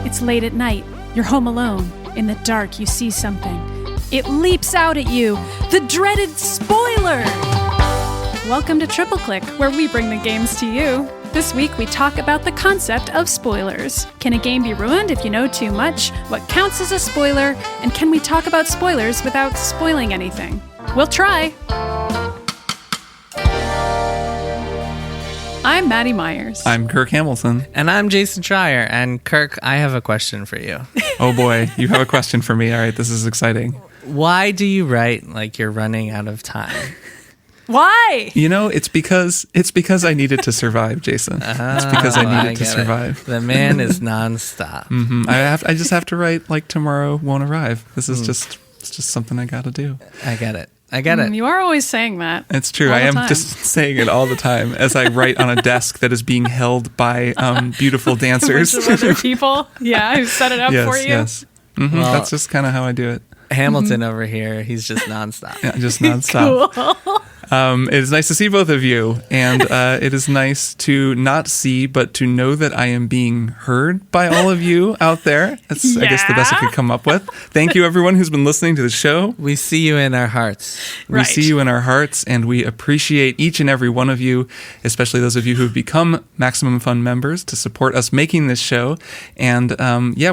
It's late at night. You're home alone. In the dark, you see something. It leaps out at you. The dreaded spoiler! Welcome to Triple Click, where we bring the games to you. This week, we talk about the concept of spoilers. Can a game be ruined if you know too much? What counts as a spoiler? And can we talk about spoilers without spoiling anything? We'll try. I'm Maddie Myers. I'm Kirk Hamilton. And I'm Jason Schreier. And Kirk, I have a question for you. Oh boy, you have a question for me. All right, this is exciting. Why do you write like you're running out of time? Why? You know, it's because I needed to survive, Jason. It's because I needed to survive. The man is nonstop. I just have to write like tomorrow won't arrive. This is it's just something I got to do. I get it. You are always saying that. It's true. I am just saying it all the time as I write on a desk that is being held by beautiful dancers. A bunch of other people. Yeah, I've set it up for you. Yes. Well, that's just kind of how I do it. Hamilton over here, he's just nonstop. Yeah, just nonstop. Cool. It is nice to see both of you, and it is nice to not see, but to know that I am being heard by all of you out there. That's, I guess, the best I could come up with. Thank you, everyone who's been listening to the show. We see you in our hearts. We see you in our hearts, and we appreciate each and every one of you, especially those of you who have become Maximum Fun members to support us making this show. And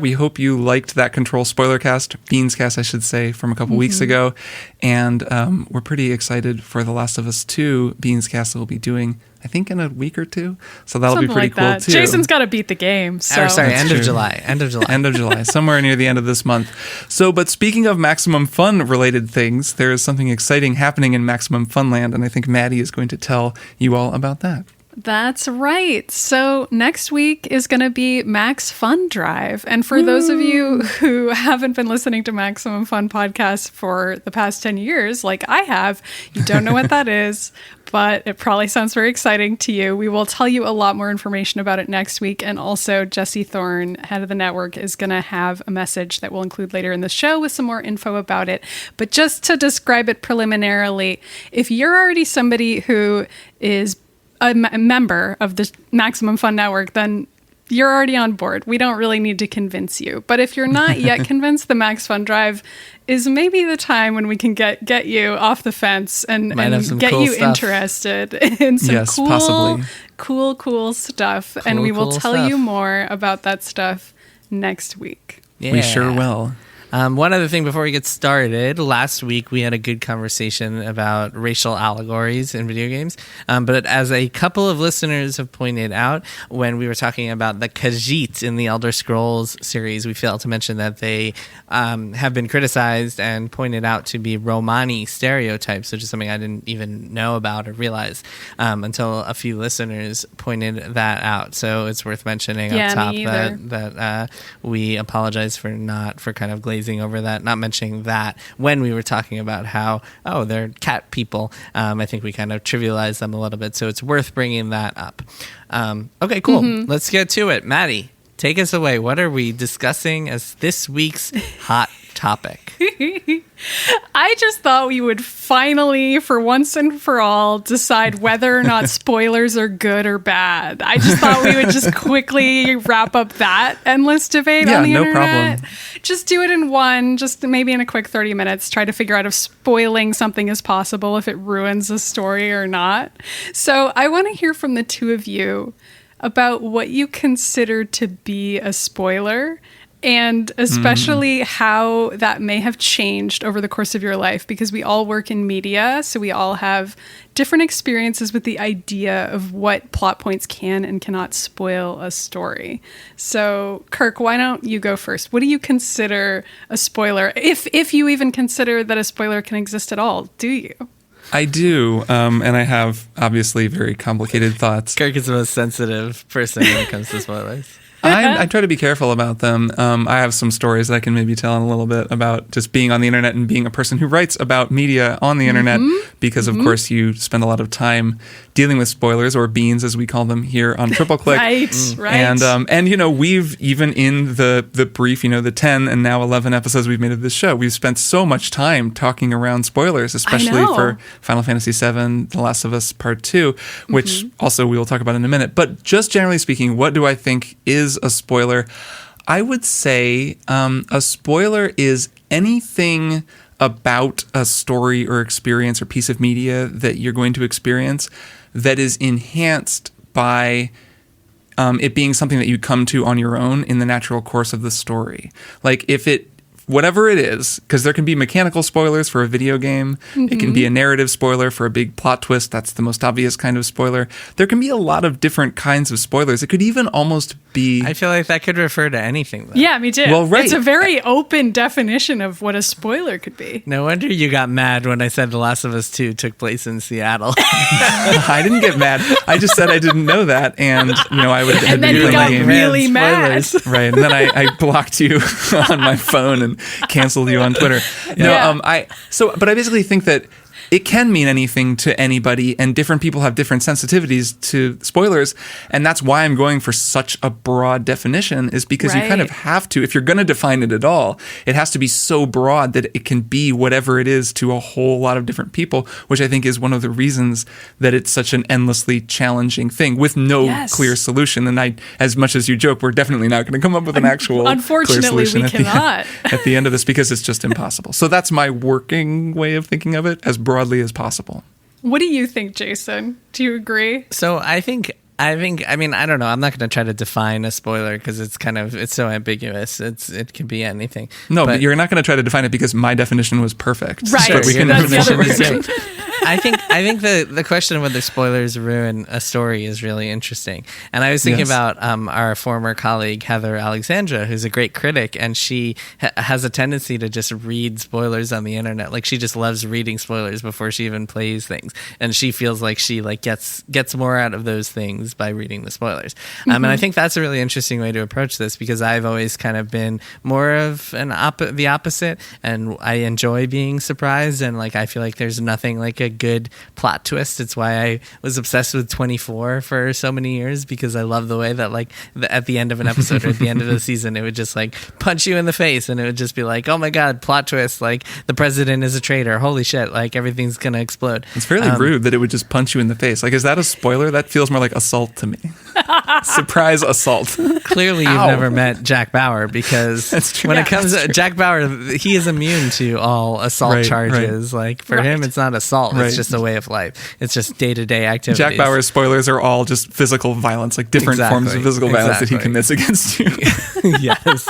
we hope you liked that Control Spoilercast, Beanscast, I should say, from a couple weeks ago. And we're pretty excited for The Last of Us 2 Beanscast that we'll be doing, I think, in a week or two. So that'll be pretty cool, too. Jason's got to beat the game. So. End of July. End of July, somewhere near the end of this month. So, but speaking of Maximum Fun-related things, there is something exciting happening in Maximum Funland, and I think Maddie is going to tell you all about that. That's right. So next week is going to be Max Fun Drive. And for those of you who haven't been listening to Maximum Fun podcasts for the past 10 years, like I have, you don't know what that is, but it probably sounds very exciting to you. We will tell you a lot more information about it next week. And also Jesse Thorne, head of the network, is going to have a message that we'll include later in the show with some more info about it. But just to describe it preliminarily, if you're already somebody who is a member of the Maximum Fun Network, then you're already on board. We don't really need to convince you. But if you're not yet convinced, the Max Fun Drive is maybe the time when we can get you off the fence and get you interested in some cool stuff. And we will tell you more about that stuff next week. Yeah. We sure will. One other thing before we get started, last week we had a good conversation about racial allegories in video games. But as a couple of listeners have pointed out, when we were talking about the Khajiit in the Elder Scrolls series, we failed to mention that they have been criticized and pointed out to be Romani stereotypes, which is something I didn't even know about or realize until a few listeners pointed that out. So it's worth mentioning up top that we apologize for kind of glazing over that, not mentioning that when we were talking about how, they're cat people. I think we kind of trivialized them a little bit, so it's worth bringing that up. Okay, cool. Let's get to it. Maddie, take us away. What are we discussing as this week's hot topic? I just thought we would finally, for once and for all, decide whether or not spoilers are good or bad. I just thought we would just quickly wrap up that endless debate on the internet. Problem. Just do it in one, just maybe in a quick 30 minutes, try to figure out if spoiling something is possible, if it ruins the story or not. So I want to hear from the two of you about what you consider to be a spoiler, and especially how that may have changed over the course of your life, because we all work in media, so we all have different experiences with the idea of what plot points can and cannot spoil a story. So, Kirk, why don't you go first? What do you consider a spoiler, if you even consider that a spoiler can exist at all? Do you? I do, and I have obviously very complicated thoughts. Kirk is the most sensitive person when it comes to spoilers. I try to be careful about them. I have some stories that I can maybe tell in a little bit about just being on the internet and being a person who writes about media on the internet, because of course you spend a lot of time dealing with spoilers, or beans as we call them here on Triple Click. Right. And you know, we've even in the brief, you know, the 10 and now 11 episodes we've made of this show, we've spent so much time talking around spoilers, especially for Final Fantasy VII, The Last of Us Part 2, which also we will talk about in a minute. But just generally speaking, what do I think is a spoiler? I would say a spoiler is anything about a story or experience or piece of media that you're going to experience that is enhanced by it being something that you come to on your own in the natural course of the story. Like if it, whatever it is, because there can be mechanical spoilers for a video game. It can be a narrative spoiler for a big plot twist. That's the most obvious kind of spoiler. There can be a lot of different kinds of spoilers. It could even almost be... I feel like that could refer to anything, though. Yeah, me too. Well, right. It's a very open definition of what a spoiler could be. No wonder you got mad when I said The Last of Us 2 took place in Seattle. I didn't get mad. I just said I didn't know that, and you know, I would. And then you got really mad. Right, and then I blocked you on my phone and canceled you on Twitter. No, Yeah. But I basically think that it can mean anything to anybody, and different people have different sensitivities to spoilers, and that's why I'm going for such a broad definition, is because you kind of have to, if you're going to define it at all, it has to be so broad that it can be whatever it is to a whole lot of different people, which I think is one of the reasons that it's such an endlessly challenging thing with no clear solution. And as much as you joke, we're definitely not going to come up with an actual Unfortunately, clear solution we cannot. at the end of this, because it's just impossible. So that's my working way of thinking of it, as broadly as possible. What do you think, Jason? Do you agree? So I mean, I don't know. I'm not going to try to define a spoiler because it's so ambiguous. It could be anything. No, but you're not going to try to define it because my definition was perfect. Right. But we can That's the other version. I think the question of whether spoilers ruin a story is really interesting. And I was thinking about our former colleague Heather Alexandra, who's a great critic, and she has a tendency to just read spoilers on the internet. Like she just loves reading spoilers before she even plays things, and she feels like she gets more out of those things by reading the spoilers. And I think that's a really interesting way to approach this, because I've always kind of been more of the opposite, and I enjoy being surprised, and like I feel like there's nothing like a good plot twist. It's why I was obsessed with 24 for so many years, because I love the way that like at the end of an episode or at the end of the season, it would just like punch you in the face, and it would just be like, oh my god, plot twist, like the president is a traitor, holy shit, like everything's gonna explode. It's fairly rude that it would just punch you in the face. Like, is that a spoiler? That feels more like assault to me. Surprise assault. Clearly you've never met Jack Bauer, because when it comes to Jack Bauer, he is immune to all assault charges. Like for him, it's not assault. It's just a way of life. It's just day-to-day activities. Jake Bauer's spoilers are all just physical violence, like different forms of physical violence that he commits against you. Yes.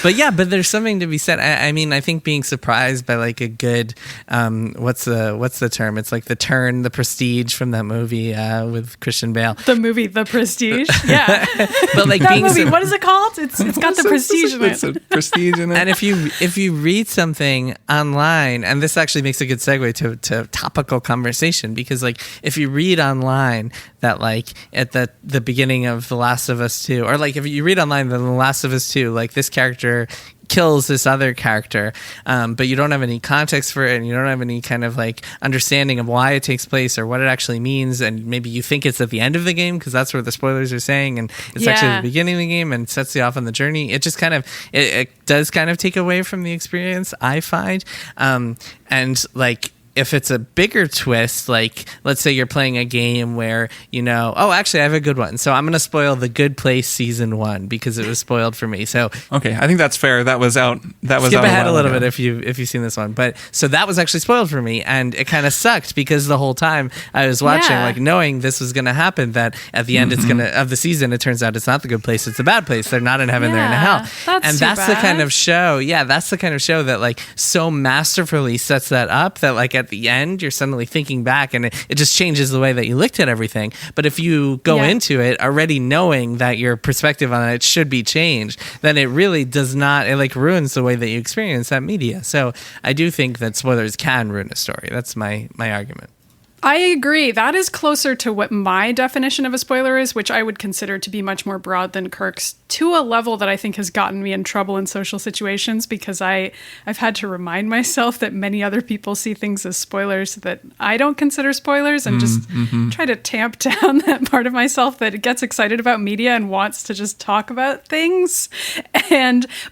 But there's something to be said. I mean, I think being surprised by like a good, what's the term? It's like the Prestige from that movie with Christian Bale. The movie The Prestige? Yeah. But like that movie, what is it called? It's got the prestige in it. It's a prestige in it. And if you read something online, and this actually makes a good segue to topical conversation, because like if you read online that like at the beginning of The Last of Us 2, or like if you read online that The Last of Us 2, like this character kills this other character, but you don't have any context for it, and you don't have any kind of like understanding of why it takes place or what it actually means, and maybe you think it's at the end of the game because that's where the spoilers are saying, and it's actually at the beginning of the game and sets you off on the journey. It just kind of it does kind of take away from the experience, I find, and like if it's a bigger twist, like let's say you're playing a game where, you know, oh, actually I have a good one. So I'm going to spoil The Good Place season 1 because it was spoiled for me. So okay, I think that's fair. That was out. Skip ahead a little bit if you've seen this one. But so that was actually spoiled for me, and it kind of sucked because the whole time I was watching, like knowing this was going to happen, that at the end of the season, it turns out it's not the good place, it's a bad place. They're not in heaven, they're in a hell. That's the kind of show. Yeah, that's the kind of show that like so masterfully sets that up that like at the end you're suddenly thinking back, and it just changes the way that you looked at everything. But if you go into it already knowing that your perspective on it should be changed, then it really does not, it like ruins the way that you experience that media. So I do think that spoilers can ruin a story. That's my argument. I agree. That is closer to what my definition of a spoiler is, which I would consider to be much more broad than Kirk's, to a level that I think has gotten me in trouble in social situations because I've had to remind myself that many other people see things as spoilers that I don't consider spoilers, and just try to tamp down that part of myself that gets excited about media and wants to just talk about things.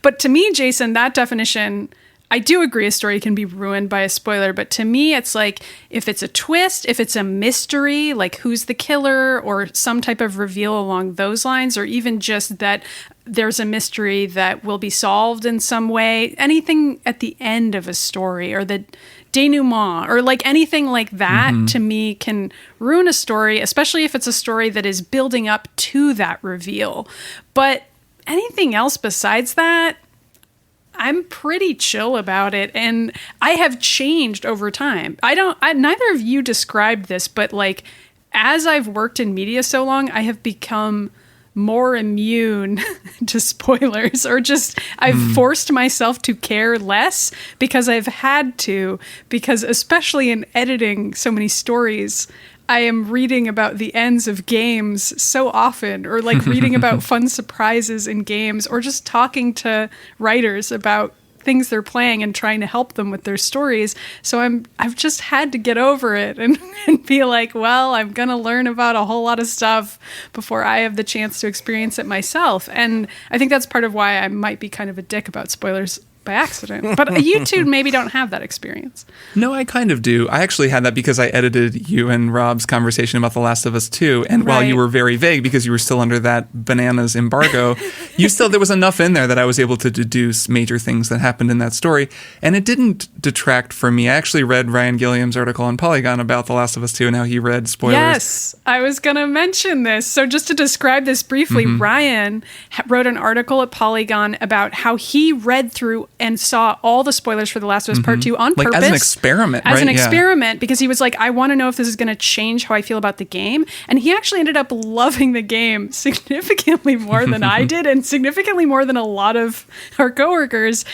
But to me, Jason, that definition, I do agree a story can be ruined by a spoiler, but to me, it's like if it's a twist, if it's a mystery, like who's the killer or some type of reveal along those lines, or even just that there's a mystery that will be solved in some way, anything at the end of a story or the denouement or like anything like that, to me can ruin a story, especially if it's a story that is building up to that reveal. But anything else besides that, I'm pretty chill about it, and I have changed over time. Neither of you described this, but like as I've worked in media so long, I have become more immune to spoilers, or just I've forced myself to care less because I've had to, because especially in editing so many stories, I am reading about the ends of games so often, or like reading about fun surprises in games, or just talking to writers about things they're playing and trying to help them with their stories. So I've just had to get over it and be like, well, I'm going to learn about a whole lot of stuff before I have the chance to experience it myself. And I think that's part of why I might be kind of a dick about spoilers by accident. But you two maybe don't have that experience. No, I kind of do. I actually had that because I edited you and Rob's conversation about The Last of Us 2. And while you were very vague because you were still under that bananas embargo, there was enough in there that I was able to deduce major things that happened in that story. And it didn't detract from me. I actually read Ryan Gilliam's article on Polygon about The Last of Us 2 and how he read spoilers. Yes, I was going to mention this. So just to describe this briefly, Ryan wrote an article at Polygon about how he read through and saw all the spoilers for The Last of Us Part 2 on purpose. As an experiment, As an experiment, because he was like, I want to know if this is going to change how I feel about the game. And he actually ended up loving the game significantly more than I did, and significantly more than a lot of our coworkers,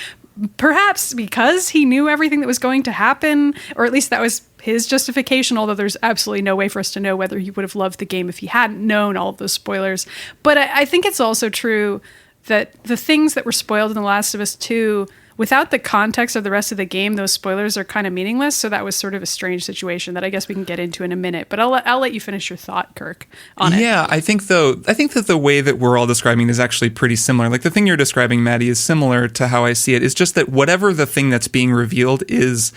perhaps because he knew everything that was going to happen, or at least that was his justification, although there's absolutely no way for us to know whether he would have loved the game if he hadn't known all of those spoilers. But I think it's also true that the things that were spoiled in The Last of Us 2, without the context of the rest of the game, those spoilers are kind of meaningless. So that was sort of a strange situation that I guess we can get into in a minute. But I'll let you finish your thought, Kirk, on it. Yeah, I think that the way that we're all describing is actually pretty similar. Like the thing you're describing, Maddie, is similar to how I see it. It's just that whatever the thing that's being revealed is,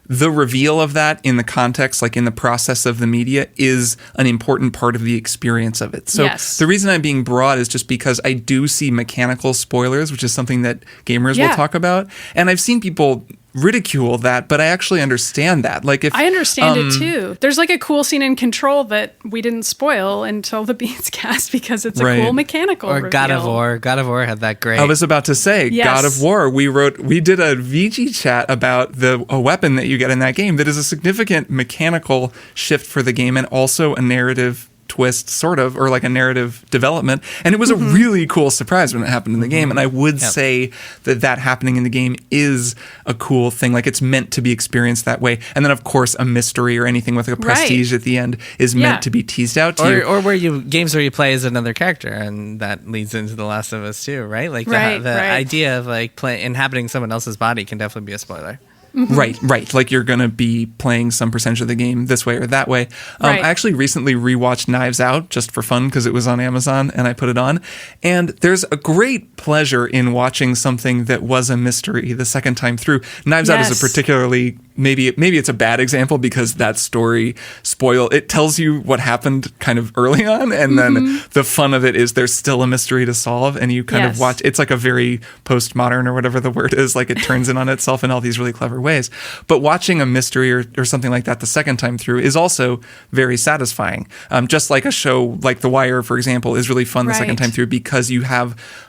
the reveal of that in the context, like in the process of the media, is an important part of the experience of it. So the reason I'm being broad is just because I do see mechanical spoilers, which is something that gamers will talk about. And I've seen people ridicule that, but I actually understand that. Like, if I understand it too. There's like a cool scene in Control that we didn't spoil until the Beats cast because it's a cool mechanical reveal. God of War. God of War had that great. I was about to say, God of War. We did a VG chat about a weapon that you get in that game that is a significant mechanical shift for the game and also a narrative twist, sort of, or like a narrative development. And it was a really cool surprise when it happened in the game. And I would say that happening in the game is a cool thing. Like, it's meant to be experienced that way. And then, of course, a mystery or anything with a prestige at the end is meant to be teased out to you. Or games where you play as another character, and that leads into The Last of Us 2, right? Like the idea of like inhabiting someone else's body can definitely be a spoiler. Right. Like, you're going to be playing some percentage of the game this way or that way. I actually recently rewatched Knives Out just for fun because it was on Amazon and I put it on. And there's a great pleasure in watching something that was a mystery the second time through. Knives Out is a particularly, maybe it's a bad example because that story it tells you what happened kind of early on. And then the fun of it is there's still a mystery to solve. And you kind of watch, it's like a very postmodern or whatever the word is, like it turns in on itself in all these really clever ways. But watching a mystery or something like that the second time through is also very satisfying. Just like a show like The Wire, for example, is really fun the second time through because you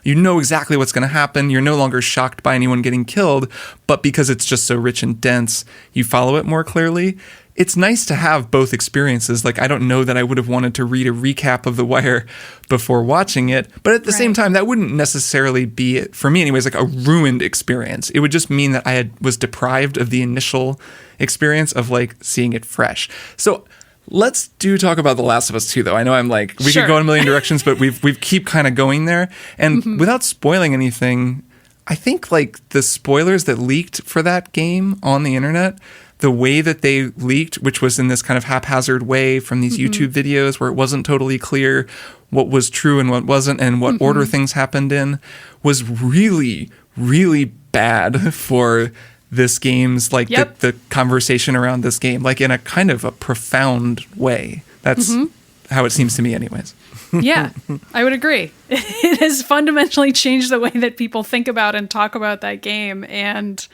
know exactly what's going to happen. You're no longer shocked by anyone getting killed, but because it's just so rich and dense, you follow it more clearly. It's nice to have both experiences. Like, I don't know that I would have wanted to read a recap of The Wire before watching it, but at the same time, that wouldn't necessarily be, for me anyways, like a ruined experience. It would just mean that was deprived of the initial experience of like seeing it fresh. So Let's talk about The Last of Us 2, though. I know I'm like, we Sure. could go in a million directions, but we've keep kind of going there. And without spoiling anything, I think like the spoilers that leaked for that game on the internet, the way that they leaked, which was in this kind of haphazard way from these YouTube videos where it wasn't totally clear what was true and what wasn't and what order things happened in, was really, really bad for this game's like the conversation around this game, like in a kind of a profound way. That's how it seems to me anyways. Yeah, I would agree. It has fundamentally changed the way that people think about and talk about that game, and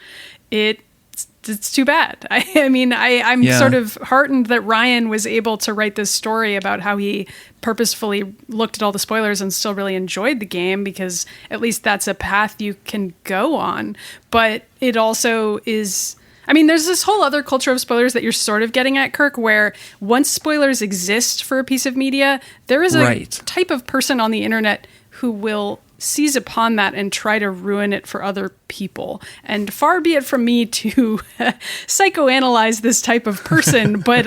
it's too bad. I mean, I'm sort of heartened that Ryan was able to write this story about how he purposefully looked at all the spoilers and still really enjoyed the game, because at least that's a path you can go on. But it also is... I mean, there's this whole other culture of spoilers that you're sort of getting at, Kirk, where once spoilers exist for a piece of media, there is a type of person on the internet who will seize upon that and try to ruin it for other people. And far be it from me to psychoanalyze this type of person, but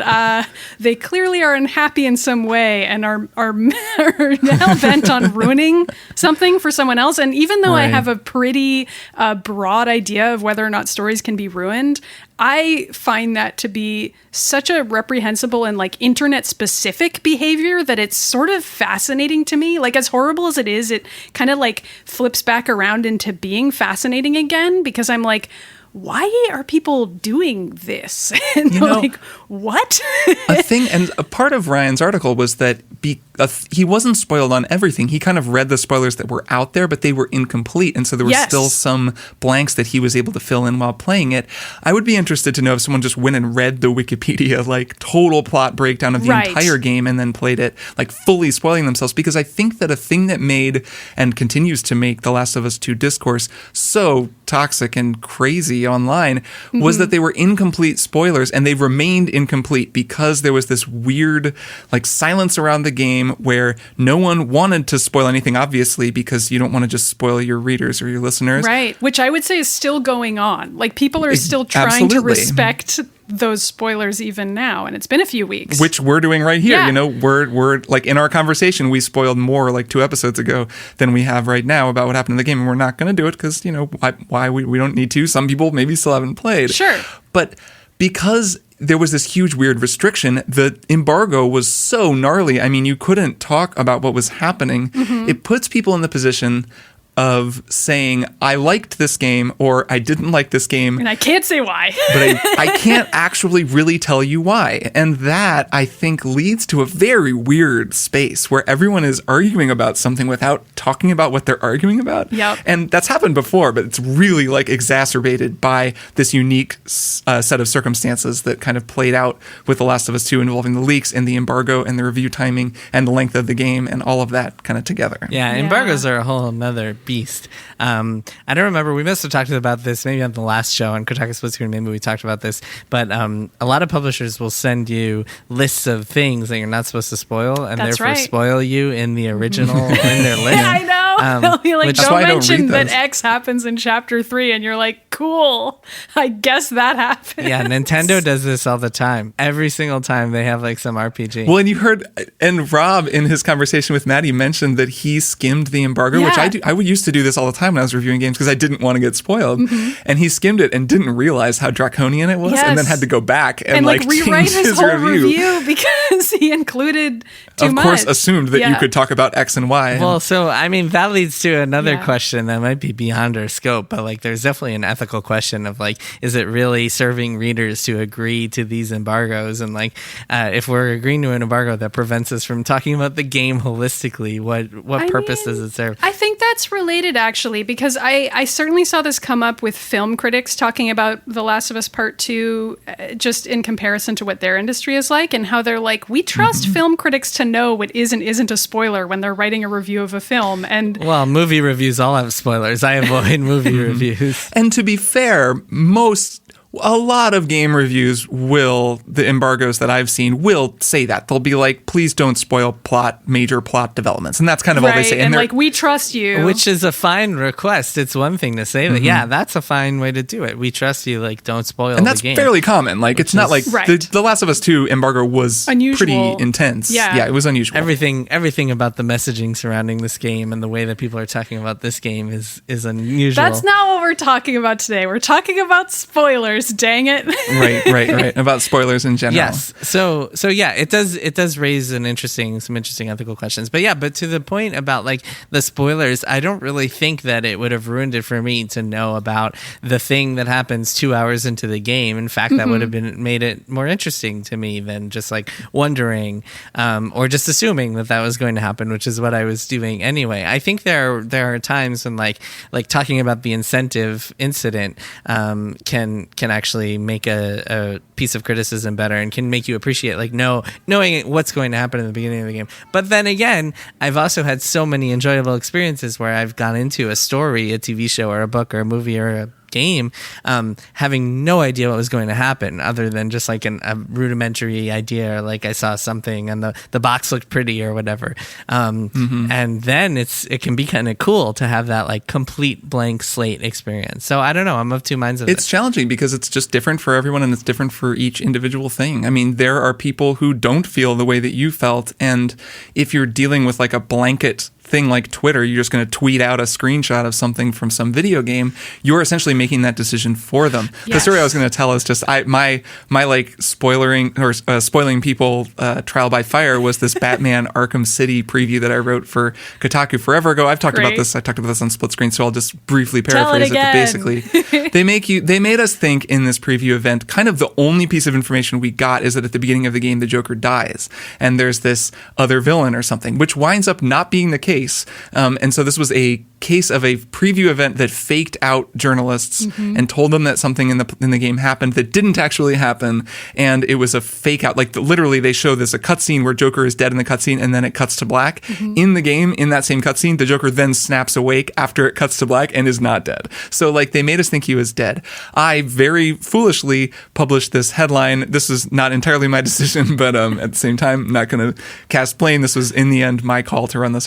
they clearly are unhappy in some way and are hell bent on ruining something for someone else. And even though I have a pretty broad idea of whether or not stories can be ruined, I find that to be such a reprehensible and like internet specific behavior that it's sort of fascinating to me. Like, as horrible as it is, it kind of like flips back around into being fascinating again, because I'm like, why are people doing this? And like, what? A thing, and a part of Ryan's article was that he wasn't spoiled on everything. He kind of read the spoilers that were out there, but they were incomplete. And so there were still some blanks that he was able to fill in while playing it. I would be interested to know if someone just went and read the Wikipedia, like total plot breakdown of the entire game and then played it, like fully spoiling themselves. Because I think that a thing that made and continues to make The Last of Us 2 discourse so toxic and crazy online was that they were incomplete spoilers, and they remained incomplete because there was this weird like silence around the game where no one wanted to spoil anything, obviously, because you don't want to just spoil your readers or your listeners. Right, which I would say is still going on. Like, people are still trying to respect those spoilers even now, and it's been a few weeks. Which we're doing right here. You know, we're like, in our conversation, we spoiled more like 2 episodes ago than we have right now about what happened in the game, and we're not going to do it because, you know, why we don't need to. Some people maybe still haven't played. Sure. But because there was this huge weird restriction, the embargo was so gnarly. I mean, you couldn't talk about what was happening. It puts people in the position of saying, I liked this game, or I didn't like this game. And I can't say why. But I can't actually really tell you why. And that, I think, leads to a very weird space where everyone is arguing about something without talking about what they're arguing about. Yep. And that's happened before, but it's really like exacerbated by this unique set of circumstances that kind of played out with The Last of Us 2, involving the leaks and the embargo and the review timing and the length of the game and all of that kind of together. Yeah, embargoes are a whole nother beast. I don't remember, we must have talked about this maybe on the last show on Kotaku Split Screen, maybe we talked about this, but a lot of publishers will send you lists of things that you're not supposed to spoil, and therefore spoil you in the original in their list. I know. They'll be like, don't mention that those. X happens in chapter 3, and you're like, cool, I guess that happened. Yeah, Nintendo does this all the time. Every single time they have like some RPG. Well, and you heard, and Rob in his conversation with Maddie mentioned that he skimmed the embargo, which I would used to do this all the time when I was reviewing games because I didn't want to get spoiled. And he skimmed it and didn't realize how draconian it was, and then had to go back and like rewrite change his whole review because he included too much. Of course, assumed that you could talk about X and Y. Well, so I mean, that leads to another question that might be beyond our scope, but like, there's definitely an ethical question of like, is it really serving readers to agree to these embargoes? And like, if we're agreeing to an embargo that prevents us from talking about the game holistically, what purpose does it serve? I think that's related, actually, because I certainly saw this come up with film critics talking about The Last of Us Part 2, just in comparison to what their industry is like, and how they're like, we trust film critics to know what is and isn't a spoiler when they're writing a review of a film. And well, movie reviews all have spoilers. I avoid movie reviews. And to be fair, most a lot of game reviews the embargoes that I've seen will say that. They'll be like, please don't spoil major plot developments. And that's kind of all they say. And like, we trust you. Which is a fine request. It's one thing to say that, yeah, that's a fine way to do it. We trust you, like, don't spoil the game. And that's fairly common. Like, it's not like the Last of Us 2 embargo was unusual. Pretty intense. Yeah, it was unusual. Everything about the messaging surrounding this game and the way that people are talking about this game is unusual. That's not what we're talking about today. We're talking about spoilers, dang it. Right. About spoilers in general. Yes. So yeah, it does raise some interesting ethical questions. But to the point about like the spoilers, I don't really think that it would have ruined it for me to know about the thing that happens 2 hours into the game. In fact, that would have made it more interesting to me than just like wondering or just assuming that was going to happen, which is what I was doing anyway. I think there are times when like talking about the incentive incident can actually make a piece of criticism better and can make you appreciate like knowing what's going to happen in the beginning of the game. But then again, I've also had so many enjoyable experiences where I've gone into a story, a TV show or a book or a movie or a game, having no idea what was going to happen other than just like a rudimentary idea, or like I saw something and the box looked pretty or whatever. And then it can be kind of cool to have that like complete blank slate experience. So I don't know. I'm of two minds of it. It's challenging because it's just different for everyone and it's different for each individual thing. I mean, there are people who don't feel the way that you felt. And if you're dealing with like a blanket thing like Twitter, you're just going to tweet out a screenshot of something from some video game, you're essentially making that decision for them. Yes. The story I was going to tell is just my like spoiling people trial by fire was this Batman Arkham City preview that I wrote for Kotaku forever ago. I've talked about this. I talked about this on Split Screen, so I'll just briefly paraphrase it. But basically, they made us think in this preview event, kind of the only piece of information we got is that at the beginning of the game, the Joker dies and there's this other villain or something, which winds up not being the case. And so this was a case of a preview event that faked out journalists and told them that something in the game happened that didn't actually happen, and it was a fake out. Like literally, they show this a cutscene where Joker is dead in the cutscene, and then it cuts to black. In the game, in that same cutscene, the Joker then snaps awake after it cuts to black and is not dead. So like they made us think he was dead. I very foolishly published this headline. This is not entirely my decision, but at the same time, I'm not going to cast blame. This was in the end my call to run this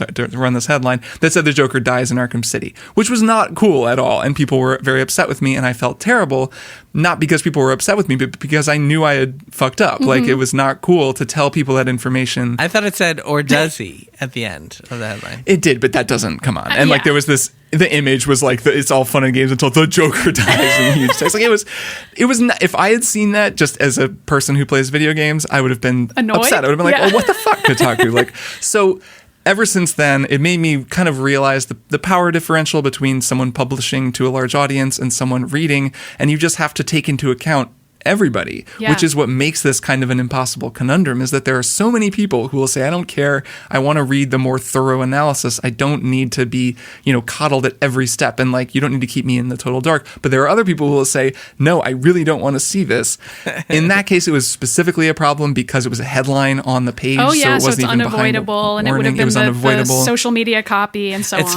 headline that said the Joker dies in Arkham City, which was not cool at all. And people were very upset with me, and I felt terrible, not because people were upset with me, but because I knew I had fucked up. Like, it was not cool to tell people that information. I thought it said, or does he, at the end of the headline. It did, but that doesn't come on. And like, there was this, the image was like, it's all fun and games until the Joker dies in huge text. Like, it was not, if I had seen that just as a person who plays video games, I would have been upset. I would have been like, oh, what the fuck, Kotaku? Like, so ever since then, it made me kind of realize the power differential between someone publishing to a large audience and someone reading, and you just have to take into account everybody, which is what makes this kind of an impossible conundrum, is that there are so many people who will say, I don't care, I want to read the more thorough analysis, I don't need to be, coddled at every step, and like, you don't need to keep me in the total dark. But there are other people who will say, no, I really don't want to see this. In that case, it was specifically a problem because it was a headline on the page, so it wasn't it's even unavoidable, and it would have been the social media copy and so on. It's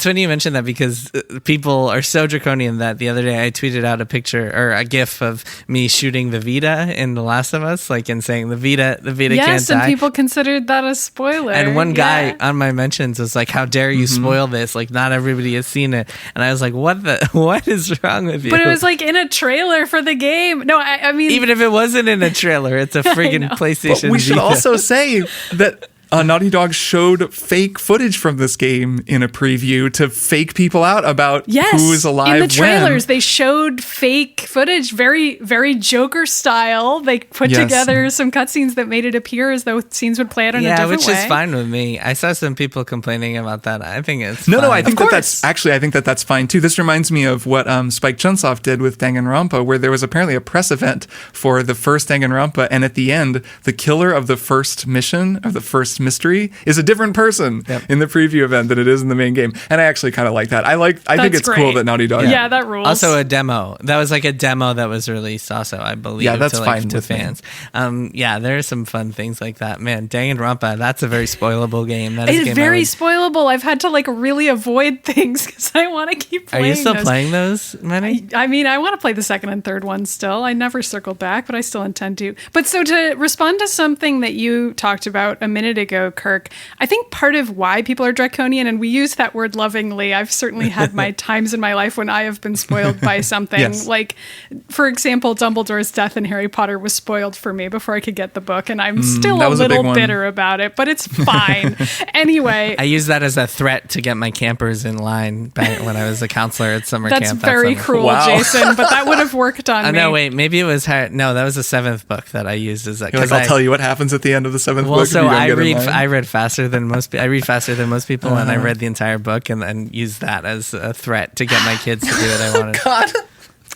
funny you mentioned that, because people are so draconian that the other day I tweeted out a picture or a gif of me shooting the Vita in The Last of Us, like, and saying the Vita can't die. Yes, and people considered that a spoiler. And one guy on my mentions was like, how dare you spoil this? Like, not everybody has seen it. And I was like, what is wrong with you? But it was like in a trailer for the game. No, I mean, even if it wasn't in a trailer, it's a friggin' PlayStation But we should Vita. also say that Naughty Dog showed fake footage from this game in a preview to fake people out about who is alive. In the trailers, they showed fake footage, very, very Joker style. They put together some cutscenes that made it appear as though scenes would play out in a different way. Yeah, which is fine with me. I saw some people complaining about that. I think it's No, fine. I think that's fine too. This reminds me of what Spike Chunsoft did with Danganronpa, where there was apparently a press event for the first Danganronpa, and at the end, the killer of the first mission, of the first Ghost Mystery is a different person in the preview event than it is in the main game. And I actually kind of like that. I think it's cool that Naughty Dog. Yeah, that rules. Also a demo. That was like a demo that was released also, I believe. Yeah, that's fine to with fans. Yeah, there are some fun things like that. Man, Danganronpa, that's a very spoilable game. That is a game very spoilable. I've had to like really avoid things because I want to keep playing. Are you still playing those, Manny? I mean, I want to play the second and third one still. I never circled back, but I still intend to. But so to respond to something that you talked about a minute ago, Kirk, I think part of why people are draconian, and we use that word lovingly. I've certainly had my times in my life when I have been spoiled by something. Yes. Like, for example, Dumbledore's death in Harry Potter was spoiled for me before I could get the book, and I'm still a little bitter about it, but it's fine. Anyway. I use that as a threat to get my campers in line back when I was a counselor at summer camp. That's very cruel, Jason, but that would have worked on me. No, wait, maybe it was no, that was the seventh book that I used as that. Like, I'll tell you what happens at the end of the seventh book. Well, so I read faster than most. I read faster than most people, and I read the entire book and then used that as a threat to get my kids to do what I wanted. God.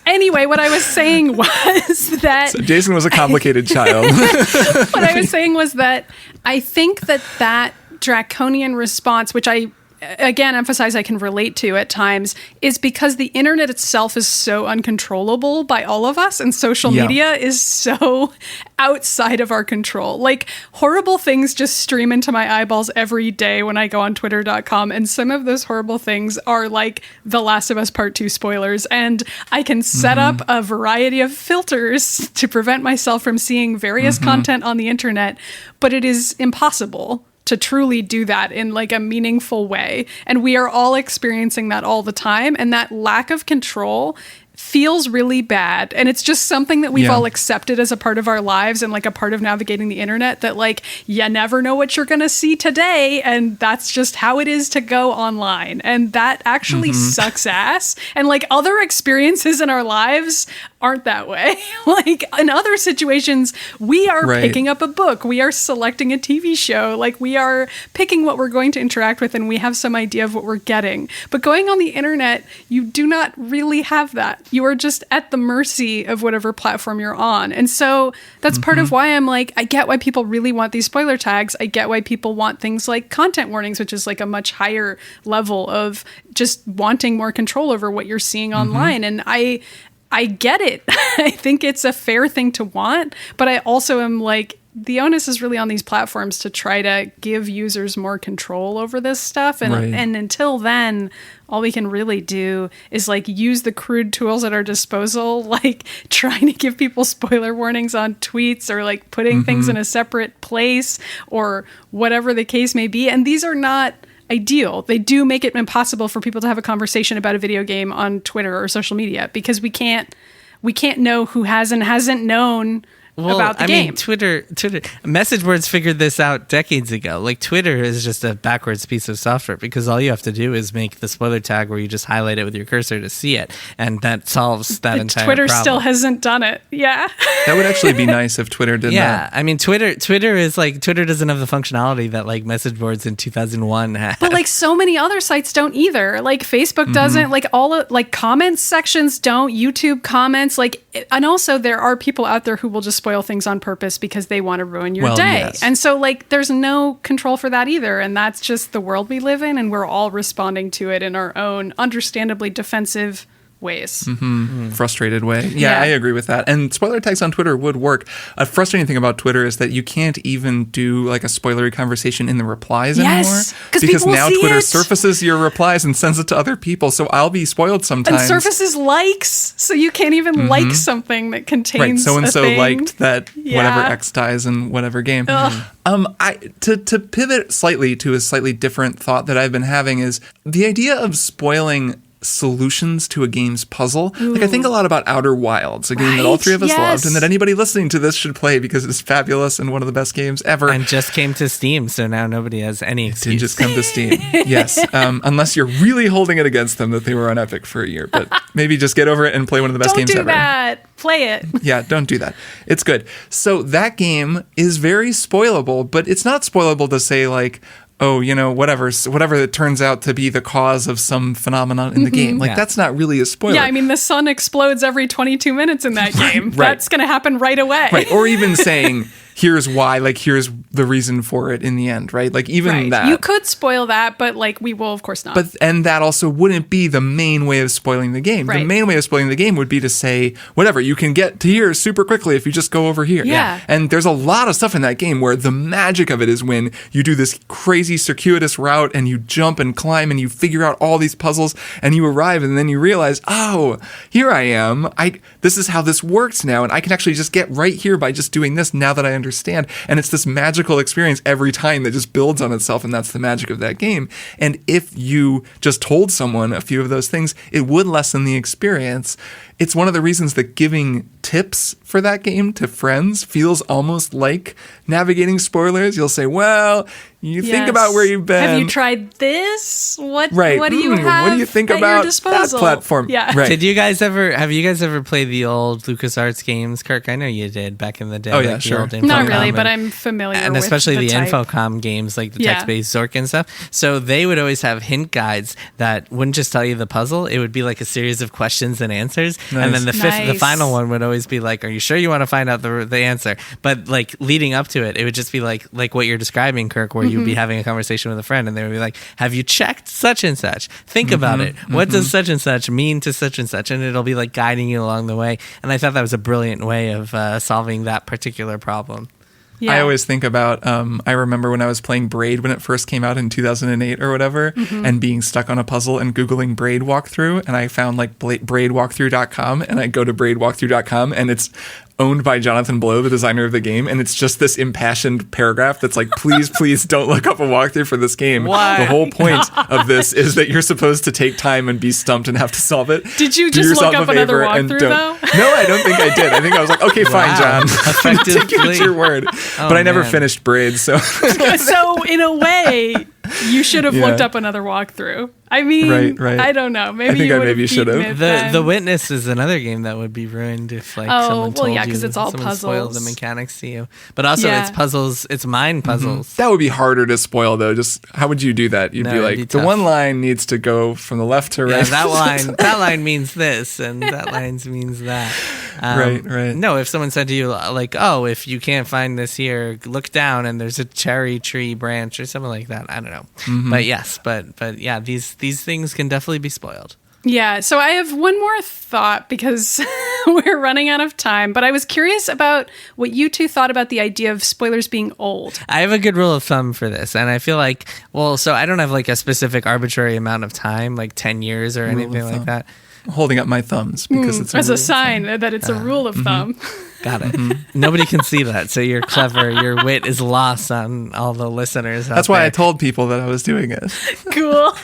Anyway, what I was saying was that... So Jason was a complicated child. What I was saying was that I think that draconian response, which I, again, emphasize I can relate to at times, is because the internet itself is so uncontrollable by all of us, and social media is so outside of our control. Like, horrible things just stream into my eyeballs every day when I go on twitter.com, and some of those horrible things are like The Last of Us Part 2 spoilers, and I can set up a variety of filters to prevent myself from seeing various content on the internet, but it is impossible to truly do that in like a meaningful way. And we are all experiencing that all the time. And that lack of control feels really bad. And it's just something that we've all accepted as a part of our lives and like a part of navigating the internet, that like, you never know what you're going to see today. And that's just how it is to go online. And that actually sucks ass. And like other experiences in our lives aren't that way. Like in other situations, we are picking up a book, we are selecting a TV show, like we are picking what we're going to interact with, and we have some idea of what we're getting. But going on the internet, you do not really have that. You are just at the mercy of whatever platform you're on. And so that's part of why I'm like, I get why people really want these spoiler tags. I get why people want things like content warnings, which is like a much higher level of just wanting more control over what you're seeing online. And I get it. I think it's a fair thing to want, but I also am like, the onus is really on these platforms to try to give users more control over this stuff. And until then, all we can really do is like use the crude tools at our disposal, like trying to give people spoiler warnings on tweets or like putting things in a separate place or whatever the case may be. And these are not ideal. They do make it impossible for people to have a conversation about a video game on Twitter or social media because we can't know who has and hasn't known about the game. I mean, Twitter, message boards figured this out decades ago. Like Twitter is just a backwards piece of software because all you have to do is make the spoiler tag where you just highlight it with your cursor to see it, and that solves that entire Twitter problem. still hasn't done it. Yeah. That would actually be nice if Twitter did that. Yeah, I mean, Twitter is like, Twitter doesn't have the functionality that like message boards in 2001 had. But like so many other sites don't either. Like Facebook doesn't, like like comments sections don't, YouTube comments, like, and also there are people out there who will just spoil things on purpose because they want to ruin your day. Yes. And so like there's no control for that either. And that's just the world we live in, and we're all responding to it in our own understandably defensive ways. Frustrated way. Yeah, I agree with that. And spoiler tags on Twitter would work. A frustrating thing about Twitter is that you can't even do like a spoilery conversation in the replies anymore. Because now Twitter surfaces your replies and sends it to other people. So I'll be spoiled sometimes. And surfaces likes. So you can't even like something that contains so-and-so a thing. liked that whatever X dies in whatever game. To pivot slightly to a slightly different thought that I've been having is the idea of spoiling solutions to a game's puzzle. Like I think a lot about Outer Wilds, a game that all three of us loved and that anybody listening to this should play because it's fabulous and one of the best games ever. And just came to Steam, so now nobody has any excuse. It did just come to Steam. Yes. Unless you're really holding it against them that they were on Epic for a year. But maybe just get over it and play one of the best games ever. Don't do that. Play it. Yeah, don't do that. It's good. So that game is very spoilable, but it's not spoilable to say like, oh, you know, whatever it turns out to be the cause of some phenomenon in the game. Like, that's not really a spoiler. Yeah, I mean, the sun explodes every 22 minutes in that game. Right. That's going to happen right away. Right. Or even saying, here's why, like here's the reason for it in the end, right? Like even Right. that. You could spoil that, but like we will, of course, not. And that also wouldn't be the main way of spoiling the game. The Right. main way of spoiling the game would be to say, whatever, you can get to here super quickly if you just go over here. Yeah. And there's a lot of stuff in that game where the magic of it is when you do this crazy circuitous route and you jump and climb and you figure out all these puzzles and you arrive and then you realize, oh, here I am. This is how this works now. And I can actually just get right here by just doing this now that I understand. And it's this magical experience every time that just builds on itself. And that's the magic of that game. And if you just told someone a few of those things, it would lessen the experience. It's one of the reasons that giving tips for that game to friends feels almost like navigating spoilers. You'll say, well, you think about where you've been. Have you tried this? What Right. do you have What do you think at about your that disposal? platform? Yeah. Right. Have you guys ever played the old LucasArts games, Kirk? I know you did back in the day. Oh, yeah, the sure. old Not Infocom really, but and- I'm familiar and with especially the type. Infocom games, like the Yeah. text-based Zork and stuff. So they would always have hint guides that wouldn't just tell you the puzzle. It would be like a series of questions and answers. Nice. And then the Nice. final one would always be like, are you sure you want to find out the answer? But like leading up to it, it would just be like what you're describing, Kirk, where you'd be having a conversation with a friend and they would be like, have you checked such and such? Think about it. What does such and such mean to such and such? And it'll be like guiding you along the way. And I thought that was a brilliant way of solving that particular problem. Yeah. I always think about, I remember when I was playing Braid when it first came out in 2008 or whatever, and being stuck on a puzzle and Googling Braid walkthrough. And I found like braidwalkthrough.com, and I go to braidwalkthrough.com, and it's owned by Jonathan Blow, the designer of the game. And it's just this impassioned paragraph that's like, please don't look up a walkthrough for this game. Why? The whole point of this is that you're supposed to take time and be stumped and have to solve it. Did you Do just look yourself up a another favor and walkthrough, don't- though? No, I don't think I did. I think I was like, okay, fine, Wow. John. I'm Effective taking it at your plea. word. But I never man. finished Braid, so... So in a way, you should have Yeah. looked up another walkthrough. I mean, Right. I don't know. Maybe I think you I would maybe have should beaten have. it The then. Witness is another game that would be ruined if like Oh, someone well, told yeah, you 'cause it's all someone spoiled the puzzles. mechanics to you. But also Yeah. it's puzzles, it's mind puzzles. That would be harder to spoil, though. Just how would you do that? You'd No, be it'd like, be the tough. one line needs to go from the left to right. Yeah, that line means this and that line means that. Right. No, if someone said to you like, "Oh, if you can't find this here, look down and there's a cherry tree branch or something like that." I don't know. But yes, but yeah, these things can definitely be spoiled. Yeah, so I have one more thought because we're running out of time, but I was curious about what you two thought about the idea of spoilers being old. I have a good rule of thumb for this, and I feel like, so I don't have like a specific arbitrary amount of time, like 10 years or anything like thumb. that. Holding up my thumbs because it's As rule a of sign that it's a rule of thumb. Got it. Nobody can see that, so you're clever. Your wit is lost on all the listeners. That's why I told people that I was doing it. Cool.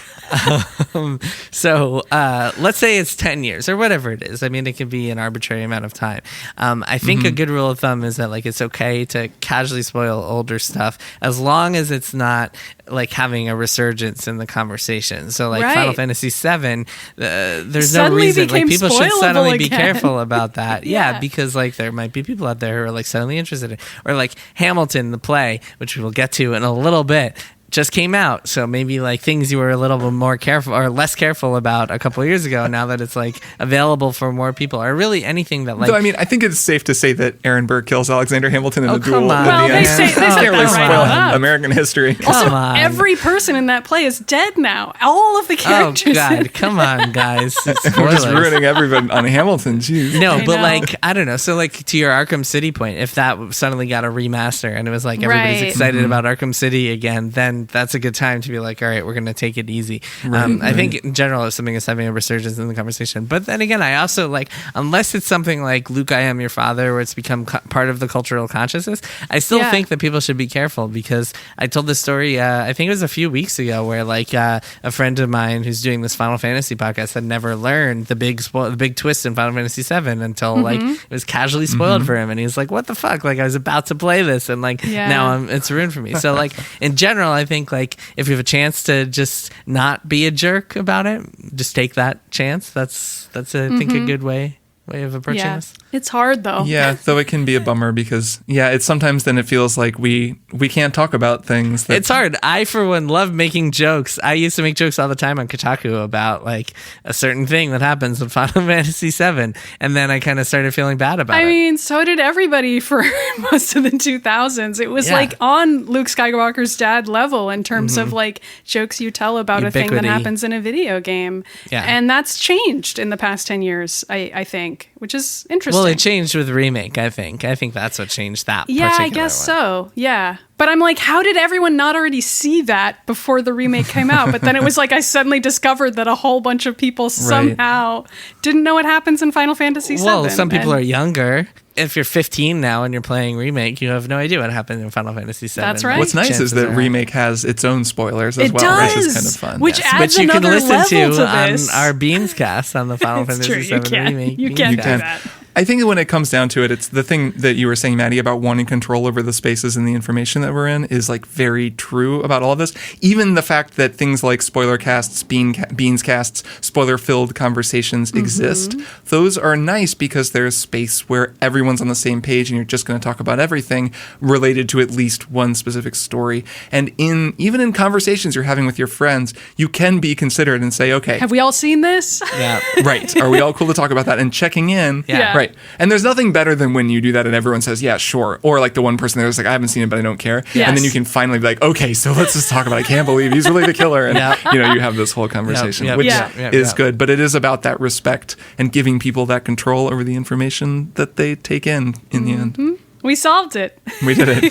So let's say it's 10 years or whatever it is. I mean, it could be an arbitrary amount of time. I think a good rule of thumb is that like it's okay to casually spoil older stuff as long as it's not like having a resurgence in the conversation. So like Right. Final Fantasy VII, there's no Suddenly reason like became people should spoilable suddenly be again. careful about that. Yeah. Yeah, because like there might be people out there who are like suddenly interested in, or like Hamilton, the play, which we will get to in a little bit, just came out. So maybe like things you were a little bit more careful or less careful about a couple of years ago, now that it's like available for more people, or really anything that like. Though, I mean, I think it's safe to say that Aaron Burr kills Alexander Hamilton in Oh, a duel. come on. in Well, the they end. say- they You said can't really that right spoil up. American history. Come on. Every person in that play is dead now. All of the Oh characters. God! Come on, guys! It's We're just spoilers. ruining everyone on Hamilton. Jeez. No, I but know. like I don't know. So like to your Arkham City point, if that suddenly got a remaster and it was like everybody's Right. excited about Arkham City again, then that's a good time to be like, all right, we're gonna take it easy. I think in general, if something is having a resurgence in the conversation, but then again, I also like unless it's something like Luke, I Am Your Father, where it's become part of the cultural consciousness, I still Yeah. think that people should be careful because I told this story. I think it was a few weeks ago where like a friend of mine who's doing this Final Fantasy podcast had never learned the big twist in Final Fantasy VII until like it was casually spoiled for him, and he was like, "What the fuck?" Like I was about to play this, and like Yeah. now it's ruined for me. So like in general, I think like if you have a chance to just not be a jerk about it, just take that chance. That's I think a good way way of approaching Yeah. this. It's hard though. Yeah, though it can be a bummer because it's sometimes then it feels like we can't talk about things. That, It's hard. I, for one, love making jokes. I used to make jokes all the time on Kotaku about like a certain thing that happens in Final Fantasy VII, and then I kind of started feeling bad about I it. mean, so did everybody for most of the 2000s. It was Yeah. like on Luke Skywalker's dad level in terms of like jokes you tell about a thing that Ubiquity. happens in a video game. Yeah. And that's changed in the past 10 years, I think, which is interesting. Well, it changed with Remake, I think. I think that's what changed that Yeah, I particular guess one. so. Yeah. But I'm like, how did everyone not already see that before the remake came out? But then it was like I suddenly discovered that a whole bunch of people somehow didn't know what happens in Final Fantasy VII. Well, some people And are younger. If you're 15 now and you're playing Remake, you have no idea what happened in Final Fantasy VII. That's right. What's nice Chances is that are- Remake has its own spoilers as It well, which is does, kind of fun. which Yes. adds Which you can another listen level to to on this. our Beans cast on the Final It's Fantasy true. You VII can't. Remake. You Beans can't do cast. that. I think when it comes down to it, it's the thing that you were saying, Maddie, about wanting control over the spaces and the information that we're in is like very true about all of this. Even the fact that things like spoiler casts, beans casts, spoiler-filled conversations exist, those are nice because there's space where everyone's on the same page and you're just going to talk about everything related to at least one specific story. And even in conversations you're having with your friends, you can be considerate and say, okay, Have we all seen this? Yeah. right. Are we all cool to talk about that? And checking in. Yeah. Right. And there's nothing better than when you do that and everyone says, yeah, sure. Or like the one person there's like, I haven't seen it, but I don't care. Yes. And then you can finally be like, okay, so let's just talk about it. I can't believe he's really the killer. And, Yeah. you have this whole conversation, Yep, which yep, yep, is yep. good. But it is about that respect and giving people that control over the information that they take in the end. We solved it. We did it.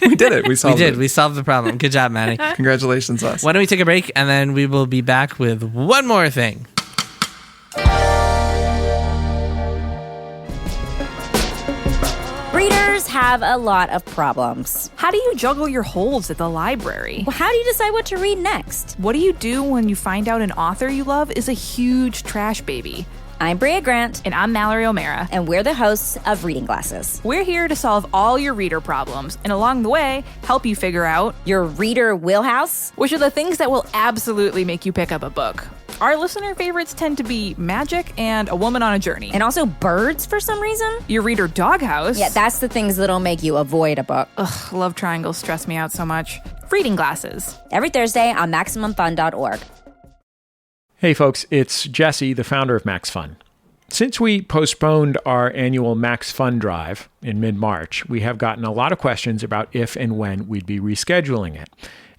We did it. We We solved did. it. We solved the problem. Good job, Maddie. Congratulations, us. Why don't we take a break and then we will be back with one more thing. Readers have a lot of problems. How do you juggle your holds at the library? Well, how do you decide what to read next? What do you do when you find out an author you love is a huge trash baby? I'm Brea Grant, And I'm Mallory O'Mara. and we're the hosts of Reading Glasses. We're here to solve all your reader problems and along the way, help you figure out Your reader wheelhouse? which are the things that will absolutely make you pick up a book. Our listener favorites tend to be magic and a woman on a journey. And also birds for some reason? your reader doghouse. Yeah, that's the things that'll make you avoid a book. Ugh, love triangles stress me out so much. Reading Glasses. Every Thursday on MaximumFun.org. Hey folks, it's Jesse, the founder of MaxFun. Since we postponed our annual Max Fun Drive in mid-March, we have gotten a lot of questions about if and when we'd be rescheduling it.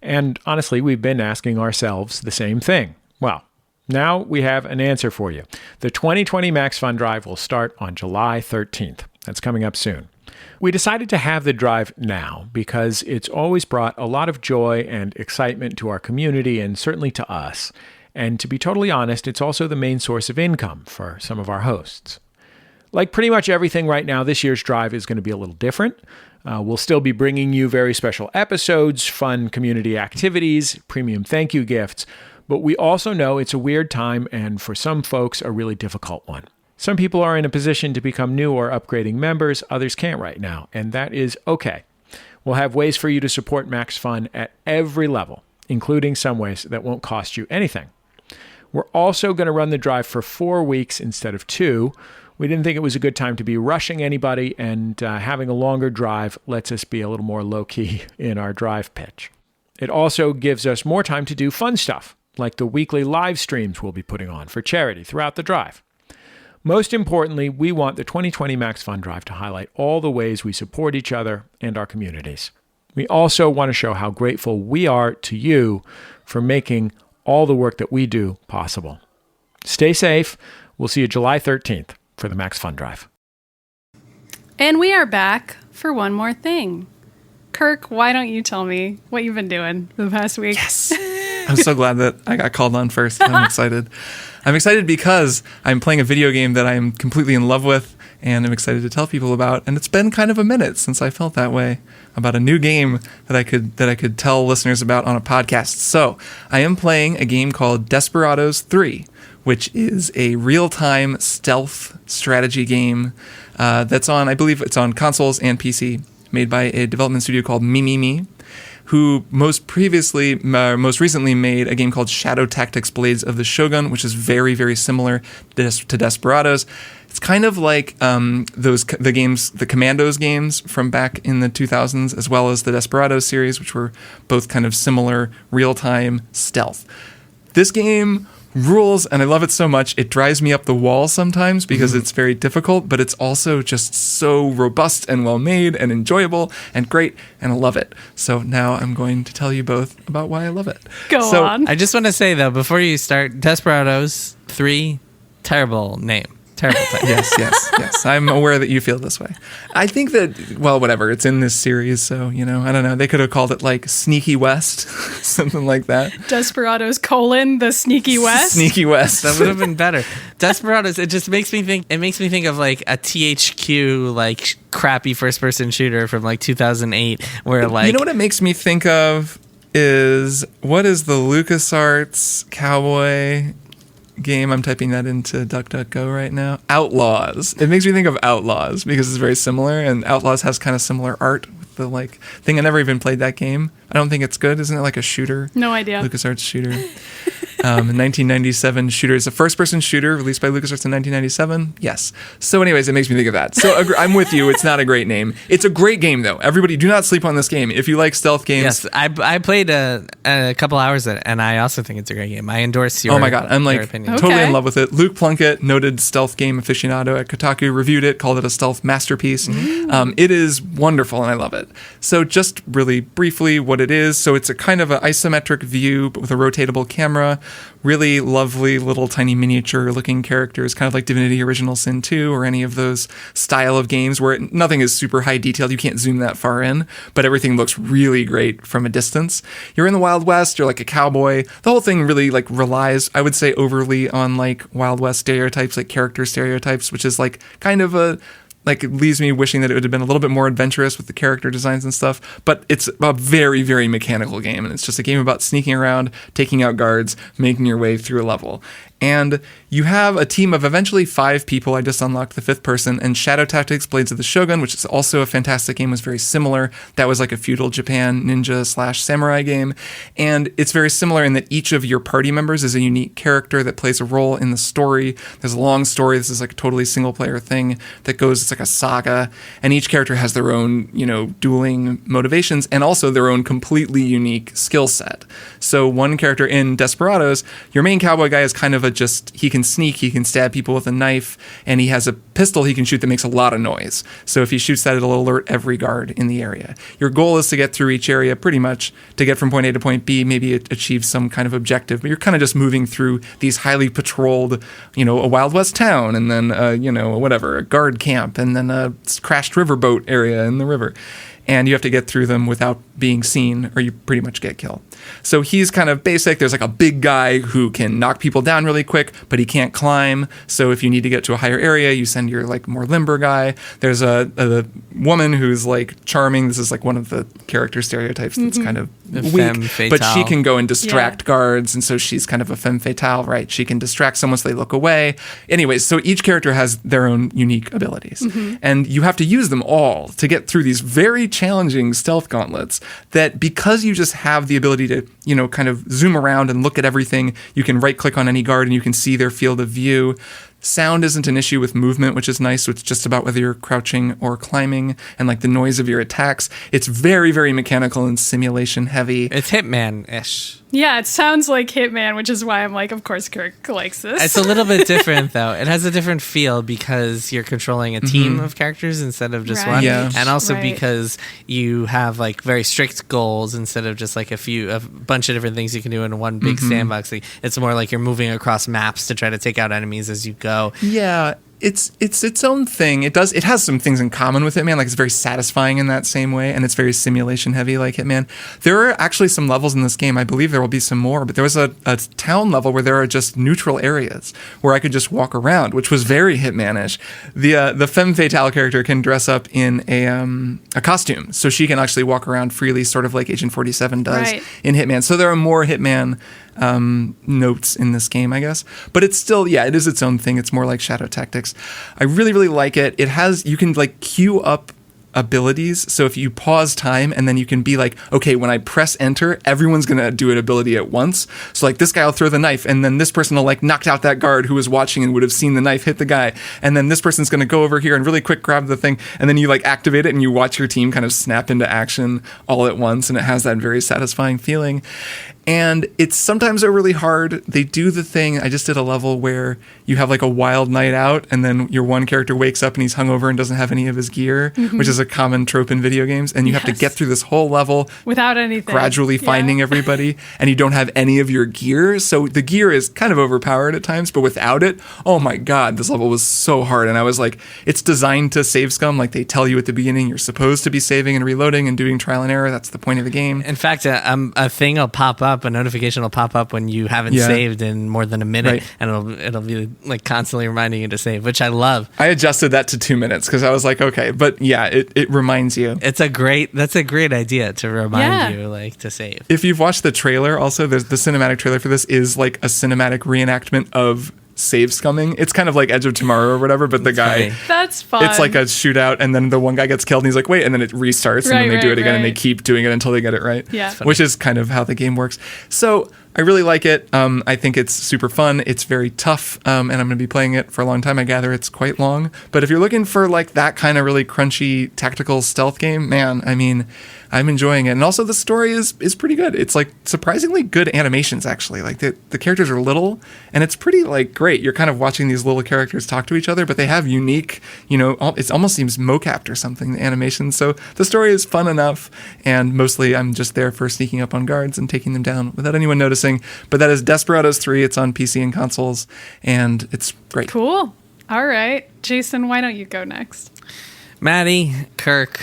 And honestly, we've been asking ourselves the same thing. Well, now we have an answer for you. The 2020 Max Fun Drive will start on July 13th. That's coming up soon. We decided to have the drive now because it's always brought a lot of joy and excitement to our community and certainly to us. And to be totally honest, it's also the main source of income for some of our hosts. Like pretty much everything right now, this year's drive is going to be a little different. We'll still be bringing you very special episodes, fun community activities, premium thank you gifts, but we also know it's a weird time and for some folks, a really difficult one. Some people are in a position to become new or upgrading members, others can't right now, and that is okay. We'll have ways for you to support Max Fun at every level, including some ways that won't cost you anything. We're also going to run the drive for 4 weeks instead of 2. We didn't think it was a good time to be rushing anybody, and having a longer drive lets us be a little more low-key in our drive pitch. It also gives us more time to do fun stuff, like the weekly live streams we'll be putting on for charity throughout the drive. Most importantly, we want the 2020 Max Fun Drive to highlight all the ways we support each other and our communities. We also want to show how grateful we are to you for making all the work that we do possible. Stay safe. We'll see you July 13th for the Max Fun Drive. And we are back for one more thing. Kirk, why don't you tell me what you've been doing for the past week? Yes. I'm so glad that I got called on first. I'm excited. I'm excited because I'm playing a video game that I'm completely in love with and I'm excited to tell people about. And it's been kind of a minute since I felt that way about a new game that I could tell listeners about on a podcast. So I am playing a game called Desperados 3, which is a real-time stealth strategy game that's on, I believe it's on consoles and PC, made by a development studio called Mimimi, who most recently made a game called Shadow Tactics Blades of the Shogun, which is very, very similar to Desperados. It's kind of like the Commandos games from back in the 2000s, as well as the Desperados series, which were both kind of similar real-time stealth. This game rules, and I love it so much. It drives me up the wall sometimes because it's very difficult, but it's also just so robust and well made and enjoyable and great, and I love it. So now I'm going to tell you both about why I love it. Go on. I just want to say, though, before you start, Desperados 3, terrible name. Terrible title. Yes. I'm aware that you feel this way. I think that, well, whatever. It's in this series, so, I don't know. They could have called it like Sneaky West, something like that. Desperados : the Sneaky West. Sneaky West. That would have been better. Desperados, it just makes me think, of like a THQ, like crappy first person shooter from like 2008 where like. You know what it makes me think of is, what is the LucasArts cowboy game? I'm typing that into DuckDuckGo right now. Outlaws. It makes me think of Outlaws because it's very similar, and Outlaws has kind of similar art with the like thing. I never even played that game. I don't think it's good. Isn't it like a shooter? No idea. LucasArts shooter. 1997 shooter. It's a first-person shooter released by LucasArts in 1997. Yes. So anyways, it makes me think of that. So I'm with you. It's not a great name. It's a great game, though. Everybody, do not sleep on this game. If you like stealth games. Yes, I played a couple hours of it, and I also think it's a great game. I endorse your Oh my God. I'm like opinion. totally Okay. in love with it. Luke Plunkett, noted stealth game aficionado at Kotaku, reviewed it, called it a stealth masterpiece. It is wonderful, and I love it. So just really briefly what it is. So it's a kind of an isometric view, but with a rotatable camera. Really lovely little tiny miniature looking characters, kind of like Divinity Original Sin 2 or any of those style of games where nothing is super high detailed. You can't zoom that far in, but everything looks really great from a distance. You're in the Wild West. You're like a cowboy. The whole thing really like relies, I would say, overly on like Wild West stereotypes, like character stereotypes, which is like kind of a like it leaves me wishing that it would have been a little bit more adventurous with the character designs and stuff. But it's a very, very mechanical game, and it's just a game about sneaking around, taking out guards, making your way through a level. And you have a team of eventually 5 people. I just unlocked the 5th person. And Shadow Tactics: Blades of the Shogun, which is also a fantastic game, was very similar. That was like a feudal Japan ninja/samurai game. And it's very similar in that each of your party members is a unique character that plays a role in the story. There's a long story. This is like a totally single player thing that goes, it's like a saga. And each character has their own, dueling motivations and also their own completely unique skill set. So one character in Desperados, your main cowboy guy is kind of he can sneak, he can stab people with a knife, and he has a pistol he can shoot that makes a lot of noise. So if he shoots that, it'll alert every guard in the area. Your goal is to get through each area pretty much, to get from point A to point B, maybe achieve some kind of objective, but you're kind of just moving through these highly patrolled, a Wild West town, and then, a guard camp, and then a crashed riverboat area in the river. And you have to get through them without being seen, or you pretty much get killed. So he's kind of basic. There's like a big guy who can knock people down really quick, but he can't climb. So if you need to get to a higher area, you send your like more limber guy. There's a woman who's like charming. This is like one of the character stereotypes that's kind of weak, but she can go and distract guards. And so she's kind of a femme fatale, right? She can distract someone so they look away. Anyways, so each character has their own unique abilities. And you have to use them all to get through these very challenging stealth gauntlets that, because you just have the ability to, kind of zoom around and look at everything, you can right click on any guard and you can see their field of view. Sound isn't an issue with movement, which is nice. So it's just about whether you're crouching or climbing and like the noise of your attacks. It's very, very mechanical and simulation heavy. It's Hitman-ish. Yeah, it sounds like Hitman, which is why I'm like, of course Kirk likes this. It's a little bit different, though. It has a different feel because you're controlling a team of characters instead of just one. Yeah. And also because you have like very strict goals instead of just like a bunch of different things you can do in one big sandbox. It's more like you're moving across maps to try to take out enemies as you go. Yeah. It's its own thing. It has some things in common with Hitman, like it's very satisfying in that same way, and it's very simulation heavy like Hitman. There are actually some levels in this game, I believe there will be some more, but there was a town level where there are just neutral areas where I could just walk around, which was very Hitman-ish. The femme fatale character can dress up in a costume, so she can actually walk around freely, sort of like Agent 47 does in Hitman. So there are more Hitman notes in this game, I guess. But it's still, it is its own thing. It's more like Shadow Tactics. I really, really like it. You can like queue up abilities. So if you pause time and then you can be like, okay, when I press enter, everyone's going to do an ability at once. So like this guy will throw the knife and then this person will like knock out that guard who was watching and would have seen the knife hit the guy. And then this person's going to go over here and really quick grab the thing. And then you like activate it and you watch your team kind of snap into action all at once. And it has that very satisfying feeling. And it's sometimes really hard. They do the thing. I just did a level where you have like a wild night out and then your one character wakes up and he's hungover and doesn't have any of his gear, which is a common trope in video games. And you have to get through this whole level without anything, gradually finding everybody, and you don't have any of your gear. So the gear is kind of overpowered at times, but without it, oh my God, this level was so hard. And I was like, it's designed to save scum. Like they tell you at the beginning, you're supposed to be saving and reloading and doing trial and error. That's the point of the game. In fact, a thing will pop up, a notification will pop up when you haven't saved in more than a minute, and it'll be like constantly reminding you to save, which I love. I adjusted that to 2 minutes because I was like, okay, but yeah, it reminds you. That's a great idea to remind you like to save. If you've watched the trailer, also there's the cinematic trailer for this is like a cinematic reenactment of save scumming. It's kind of like Edge of Tomorrow or whatever, but the guy, that's fun. It's like a shootout, and then the one guy gets killed, and he's like, wait, and then it restarts, and then they do it again, and they keep doing it until they get it right. Yeah, which is kind of how the game works. So I really like it. I think it's super fun. It's very tough, and I'm going to be playing it for a long time. I gather it's quite long. But if you're looking for like that kind of really crunchy tactical stealth game, man, I mean, I'm enjoying it. And also the story is pretty good. It's like surprisingly good animations, actually. Like the characters are little, and it's pretty like great. You're kind of watching these little characters talk to each other, but they have unique, it almost seems mocapped or something, the animation. So the story is fun enough, and mostly I'm just there for sneaking up on guards and taking them down without anyone noticing. But that is Desperados 3. It's on PC and consoles, and it's great. Cool. All right. Jason, why don't you go next? Maddie, Kirk,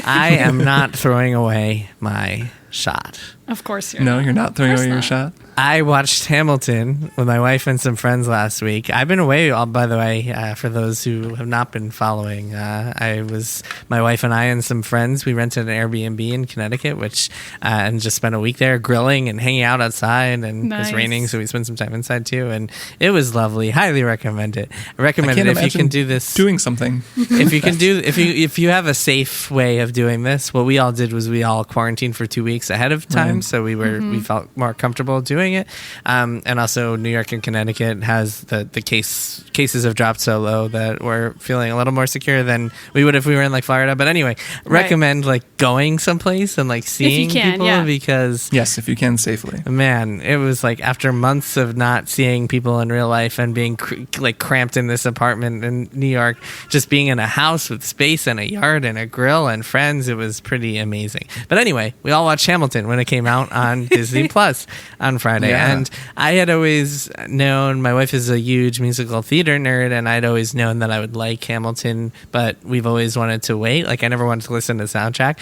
I am not throwing away my shot. Of course you're No, not. you're not throwing away your shot? I watched Hamilton with my wife and some friends last week. I've been away, by the way, for those who have not been following. My wife and I and some friends, we rented an Airbnb in Connecticut, and just spent a week there grilling and hanging out outside. And It's raining, so we spent some time inside too. And it was lovely. Highly recommend it. I recommend it if you can do this. Doing something. If you have a safe way of doing this, what we all did was we all quarantined for 2 weeks ahead of time, so we felt more comfortable doing it. And also New York and Connecticut has the cases have dropped so low that we're feeling a little more secure than we would if we were in like Florida. But anyway, recommend like going someplace and like seeing people because yes, if you can safely. Man, it was like after months of not seeing people in real life and being like cramped in this apartment in New York, just being in a house with space and a yard and a grill and friends, it was pretty amazing. But anyway, we all watched Hamilton when it came out on Disney Plus on Friday. And I had always known, my wife is a huge musical theater nerd, and I'd always known that I would like Hamilton, but we've always wanted to wait. Like I never wanted to listen to the soundtrack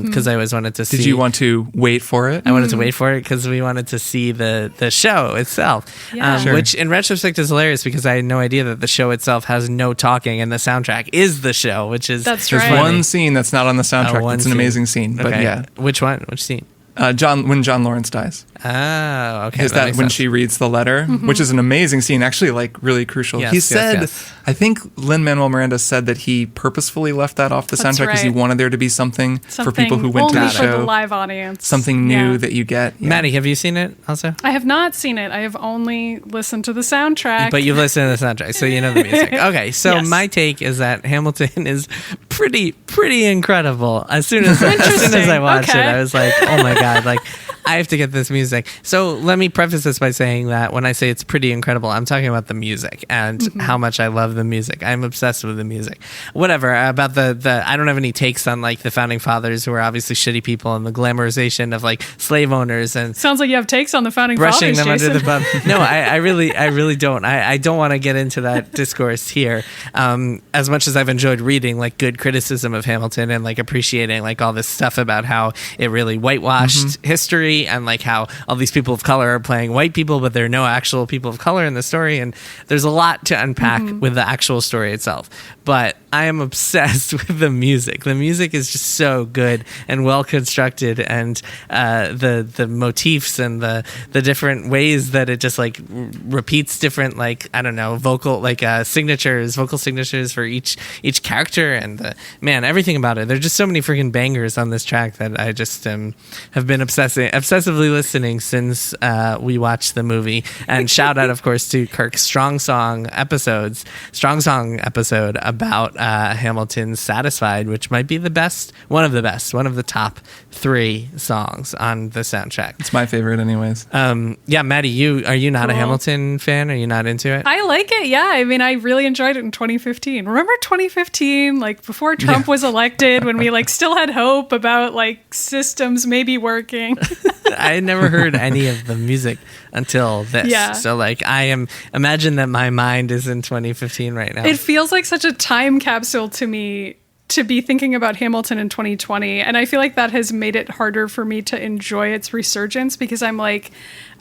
because I always wanted to see. Did you want to wait for it? I wanted to wait for it because we wanted to see the show itself, which in retrospect is hilarious because I had no idea that the show itself has no talking and the soundtrack is the show, which is That's There's right. one scene that's not on the soundtrack. It's an amazing scene, but Okay. yeah. Which one? Which scene? When John Lawrence dies. Oh, okay. Is that makes when sense. she reads the letter, which is an amazing scene, actually, like really crucial. Yes, He yes, said, yes. I think Lin-Manuel Miranda said that he purposefully left that off the That's soundtrack because he right. wanted there to be something for people who went to only the for the show, live audience. something new that you get. Yeah. Maddie, have you seen it also? I have not seen it. I have only listened to the soundtrack. But you've listened to the soundtrack, so you know the music. Okay, so Yes. my take is that Hamilton is pretty incredible. As soon as I watched it, I was like, oh my God, like I have to get this music. So let me preface this by saying that when I say it's pretty incredible, I'm talking about the music and how much I love the music. I'm obsessed with the music. Whatever about the I don't have any takes on like the founding fathers who are obviously shitty people and the glamorization of like slave owners and Sounds like you have takes on the founding brushing fathers, them Jason. under the bus. No, I really don't. I don't want to get into that discourse here. As much as I've enjoyed reading like good criticism of Hamilton and like appreciating like all this stuff about how it really whitewashed history and like how all these people of color are playing white people, but there are no actual people of color in the story. And there's a lot to unpack with the actual story itself. But I am obsessed with the music. The music is just so good and well constructed, and the motifs and the different ways that it just like repeats different, like, I don't know, vocal signatures for each character, and everything about it. There's just so many freaking bangers on this track that I just have been obsessively listening since we watched the movie. And shout out, of course, to Kirk's Strong Song episode about Hamilton's Satisfied, which might be one of the top 3 songs on the soundtrack. It's my favorite anyways. Maddie, are you not a Hamilton fan? Are you not into it? I like it. Yeah. I mean, I really enjoyed it in 2015. Remember 2015, like before Trump was elected, when we like still had hope about like systems maybe working. I had never heard any of the music until this. Yeah. So like imagine that my mind is in 2015 right now. It feels like such a time capsule to me to be thinking about Hamilton in 2020. And I feel like that has made it harder for me to enjoy its resurgence, because I'm like,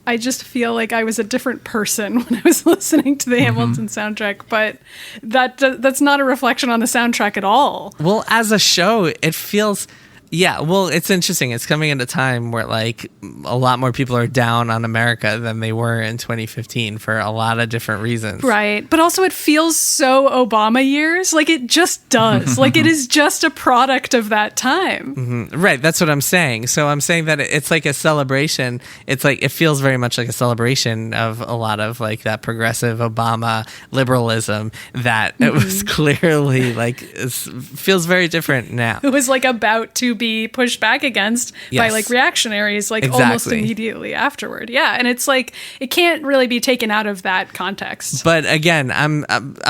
I just feel like I was a different person when I was listening to the Hamilton soundtrack, but that's not a reflection on the soundtrack at all. Well, as a show, it feels... Yeah, well, it's interesting. It's coming at a time where like a lot more people are down on America than they were in 2015 for a lot of different reasons. Right. But also it feels so Obama years. Like it just does. Like it is just a product of that time. Mm-hmm. Right. That's what I'm saying. So I'm saying that it's like a celebration. It's like, it feels very much like a celebration of a lot of like that progressive Obama liberalism that it was clearly like, feels very different now. It was like about to be pushed back against by like reactionaries like almost immediately afterward. Yeah, and it's like it can't really be taken out of that context. But again, I'm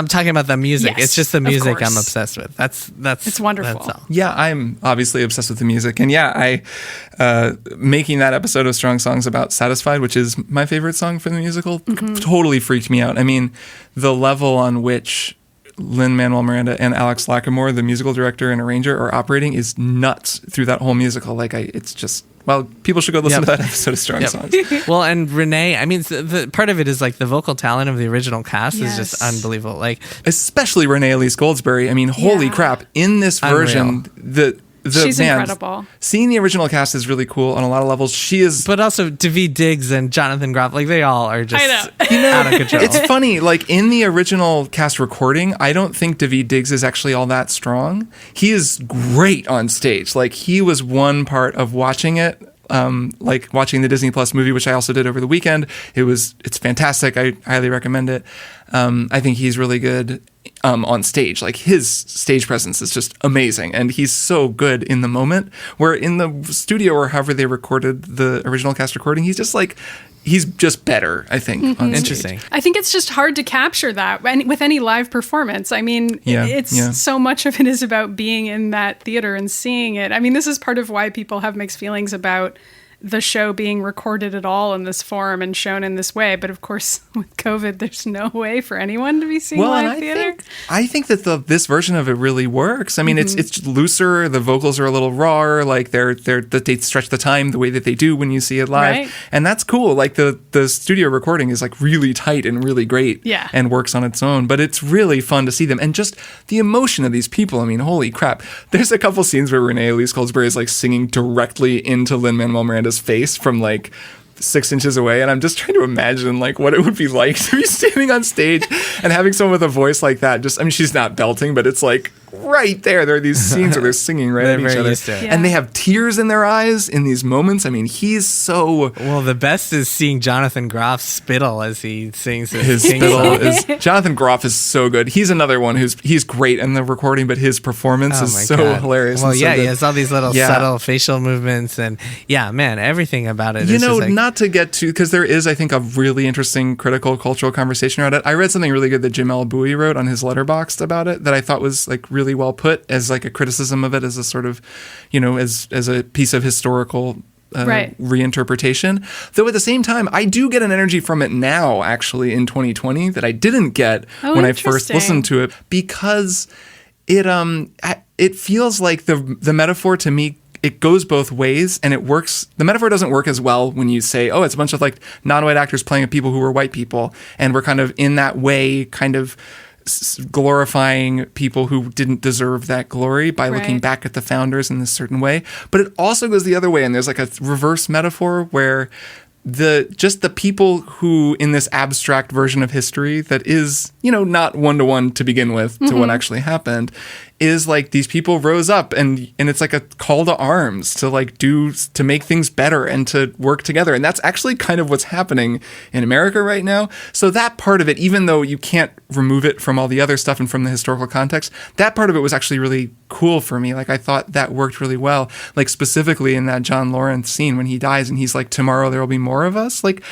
talking about the music. Yes, it's just the music I'm obsessed with. That's it's wonderful. That's all. Yeah, I'm obviously obsessed with the music, and I making that episode of Strong Songs about Satisfied, which is my favorite song from the musical, totally freaked me out. I mean, the level on which Lin-Manuel Miranda and Alex Lacamoire, the musical director and arranger, are operating is nuts through that whole musical. Like, it's just, well, people should go listen to that episode of Strong Songs. Well, and Renee, I mean, the part of it is like the vocal talent of the original cast is just unbelievable. Like, especially Renee Elise Goldsberry. I mean, holy crap! In this version, she's incredible. Seeing the original cast is really cool on a lot of levels. She is, but also Daveed Diggs and Jonathan Groff, like they all are just out of control. It's funny, like in the original cast recording, I don't think Daveed Diggs is actually all that strong. He is great on stage. Like he was one part of watching it. Like watching the Disney Plus movie, which I also did over the weekend. It's fantastic. I highly recommend it. I think he's really good on stage. Like his stage presence is just amazing, and he's so good in the moment. Where in the studio or however they recorded the original cast recording, he's just better, I think. On stage. Interesting. I think it's just hard to capture that with any live performance. I mean, so much of it is about being in that theater and seeing it. I mean, this is part of why people have mixed feelings about the show being recorded at all in this form and shown in this way. But of course, with COVID, there's no way for anyone to be seeing live theater. I think that this version of it really works. I mean, it's looser. The vocals are a little rawer. Like they stretch the time the way that they do when you see it live, and that's cool. Like the studio recording is like really tight and really great, and works on its own. But it's really fun to see them, and just the emotion of these people. I mean, holy crap! There's a couple scenes where Renee Elise Goldsberry is like singing directly into Lin-Manuel Miranda's face from like 6 inches away, and I'm just trying to imagine like what it would be like to be standing on stage and having someone with a voice like that. Just, I mean, she's not belting, but it's like right there. There are these scenes where they're singing right at each other, and they have tears in their eyes in these moments. I mean, he's so well. The best is seeing Jonathan Groff's spittle as he sings his spittle. Jonathan Groff is so good. He's another one he's great in the recording, but his performance is so hilarious. Well, and so he has all these little subtle facial movements, and everything about it. You know, just like, not to get to, because there is, I think, a really interesting critical cultural conversation around it. I read something really good that Jim L. Bowie wrote on his Letterboxd about it that I thought was like really well put as like a criticism of it, as a sort of, as a piece of historical reinterpretation. Though at the same time, I do get an energy from it now, actually, in 2020 that I didn't get when I first listened to it, because it feels like the metaphor to me, it goes both ways, and it works. The metaphor doesn't work as well when you say, oh, it's a bunch of like non-white actors playing people who were white people, and we're kind of in that way kind of glorifying people who didn't deserve that glory by looking Right. back at the founders in this certain way. But it also goes the other way, and there's like a reverse metaphor where the people who in this abstract version of history that is, not one-to-one to begin with to what actually happened, is like these people rose up and it's like a call to arms to to make things better and to work together. And that's actually kind of what's happening in America right now. So that part of it, even though you can't remove it from all the other stuff and from the historical context, that part of it was actually really cool for me. Like I thought that worked really well. Like specifically in that John Lawrence scene when he dies and he's like, tomorrow there will be more of us. Like,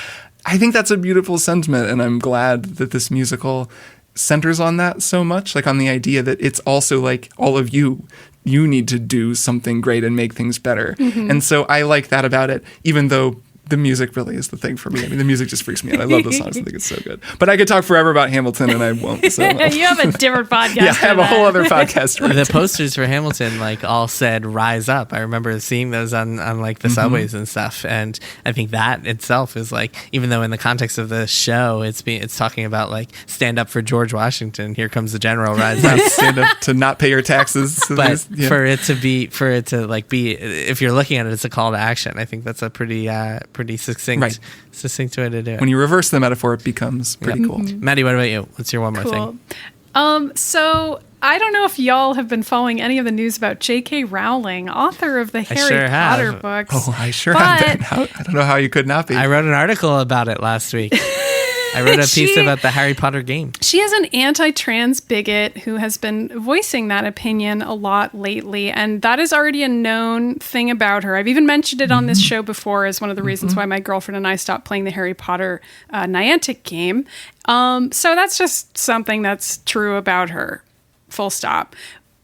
I think that's a beautiful sentiment, and I'm glad that this musical centers on that so much, like on the idea that it's also like all of you need to do something great and make things better. And so I like that about it, even though the music really is the thing for me. I mean, the music just freaks me out. I love the songs. I think it's so good. But I could talk forever about Hamilton, and I won't. So You have a different podcast. yeah, I have a whole other podcast. Right? The posters for Hamilton all said "Rise Up." I remember seeing those on like the subways and stuff, and I think that itself is like, even though in the context of the show it's talking about like stand up for George Washington. Here comes the general, rise up. Stand up to not pay your taxes. But for it to be, if you're looking at it, it's a call to action. I think that's a pretty succinct way to do it. When you reverse the metaphor, it becomes pretty cool. Maddie, what about you? What's your one more thing? So I don't know if y'all have been following any of the news about J.K. Rowling, author of the Harry Potter books. Oh, I sure have been. I don't know how you could not be. I wrote an article about it last week. I wrote a piece about the Harry Potter game. She is an anti-trans bigot who has been voicing that opinion a lot lately, and that is already a known thing about her. I've even mentioned it on this show before as one of the reasons why my girlfriend and I stopped playing the Harry Potter Niantic game. So that's just something that's true about her, full stop.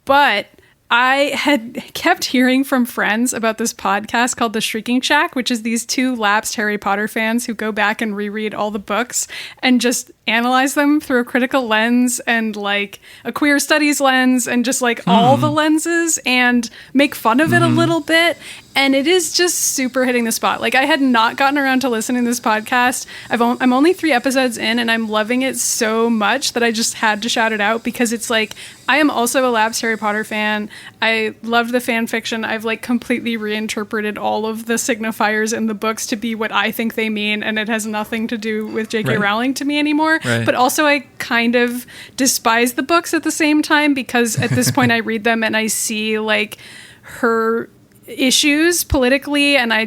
But I had kept hearing from friends about this podcast called The Shrieking Shack, which is these two lapsed Harry Potter fans who go back and reread all the books and just analyze them through a critical lens and like a queer studies lens and just like all the lenses and make fun of it a little bit. And it is just super hitting the spot. Like I had not gotten around to listening to this podcast. I'm only 3 episodes in and I'm loving it so much that I just had to shout it out because it's like, I am also a lapsed Harry Potter fan. I loved the fan fiction. I've like completely reinterpreted all of the signifiers in the books to be what I think they mean. And it has nothing to do with J.K. Rowling to me anymore. Right. But also I kind of despise the books at the same time because at this point I read them and I see like her issues politically and I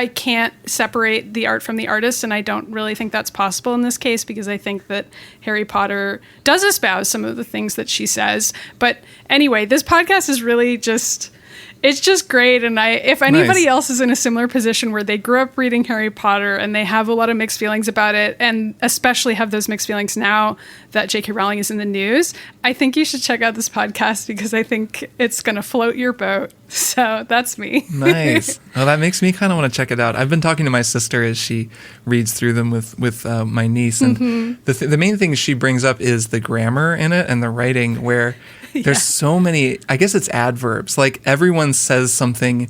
can't separate the art from the artist, and I don't really think that's possible in this case because I think that Harry Potter does espouse some of the things that she says. But anyway, this podcast is really just it's just great. And if anybody else is in a similar position where they grew up reading Harry Potter and they have a lot of mixed feelings about it, and especially have those mixed feelings now that J.K. Rowling is in the news, I think you should check out this podcast because I think it's going to float your boat. So that's me. Nice. Well, that makes me kind of want to check it out. I've been talking to my sister as she reads through them with my niece. And the main thing she brings up is the grammar in it and the writing where there's so many, I guess it's adverbs. Like everyone says something,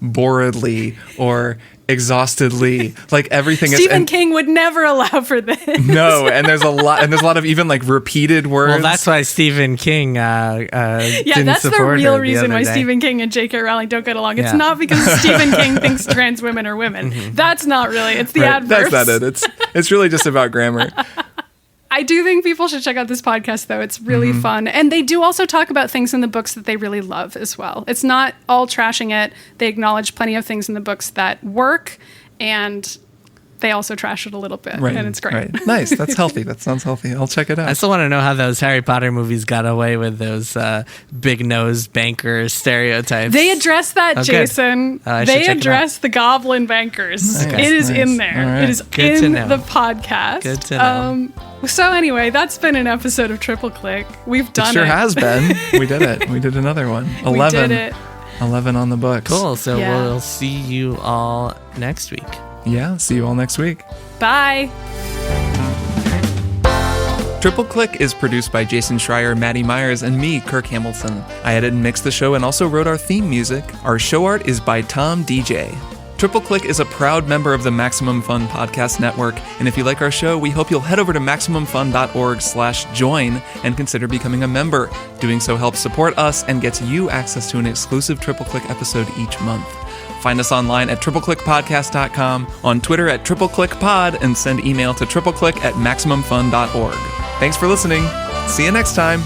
boredly or exhaustedly, like everything Stephen King would never allow for this. No, and there's a lot of even like repeated words. Well, that's why Stephen King didn't that's the support real her the reason other why day. Stephen King and J.K. Rowling don't get along. It's Yeah. not because Stephen King thinks trans women are women. That's not really. It's the adverbs. That's not it. It's really just about grammar. I do think people should check out this podcast, though. It's really fun. And they do also talk about things in the books that they really love as well. It's not all trashing it. They acknowledge plenty of things in the books that work, and they also trash it a little bit. Right. And it's great. Right. Nice. That's healthy. That sounds healthy. I'll check it out. I still want to know how those Harry Potter movies got away with those big-nosed banker stereotypes. They address that, Oh, good. Jason. I should They check it address the goblin bankers. Nice. It is Nice. in there. All right. It is Good to in know. the podcast. Good to know. So anyway, that's been an episode of Triple Click. We've done It sure it. has been. We did it. We did another one. 11. We did it. 11 on the books. Cool. So Yeah. we'll see you all next week. Yeah. See you all next week. Bye. Triple Click is produced by Jason Schreier, Maddie Myers, and me, Kirk Hamilton. I edit and mix the show and also wrote our theme music. Our show art is by Tom DJ. Triple Click is a proud member of the Maximum Fun Podcast Network, and if you like our show, we hope you'll head over to MaximumFun.org/join and consider becoming a member. Doing so helps support us and gets you access to an exclusive Triple Click episode each month. Find us online at tripleclickpodcast.com, on Twitter at tripleclickpod, and send email to tripleclick@maximumfun.org. Thanks for listening. See you next time.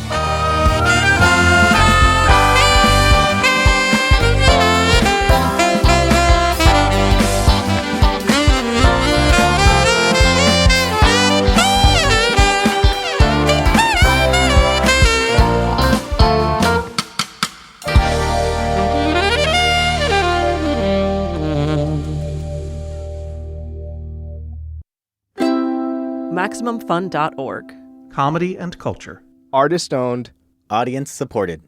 MaximumFun.org. Comedy and culture. Artist owned. Audience supported.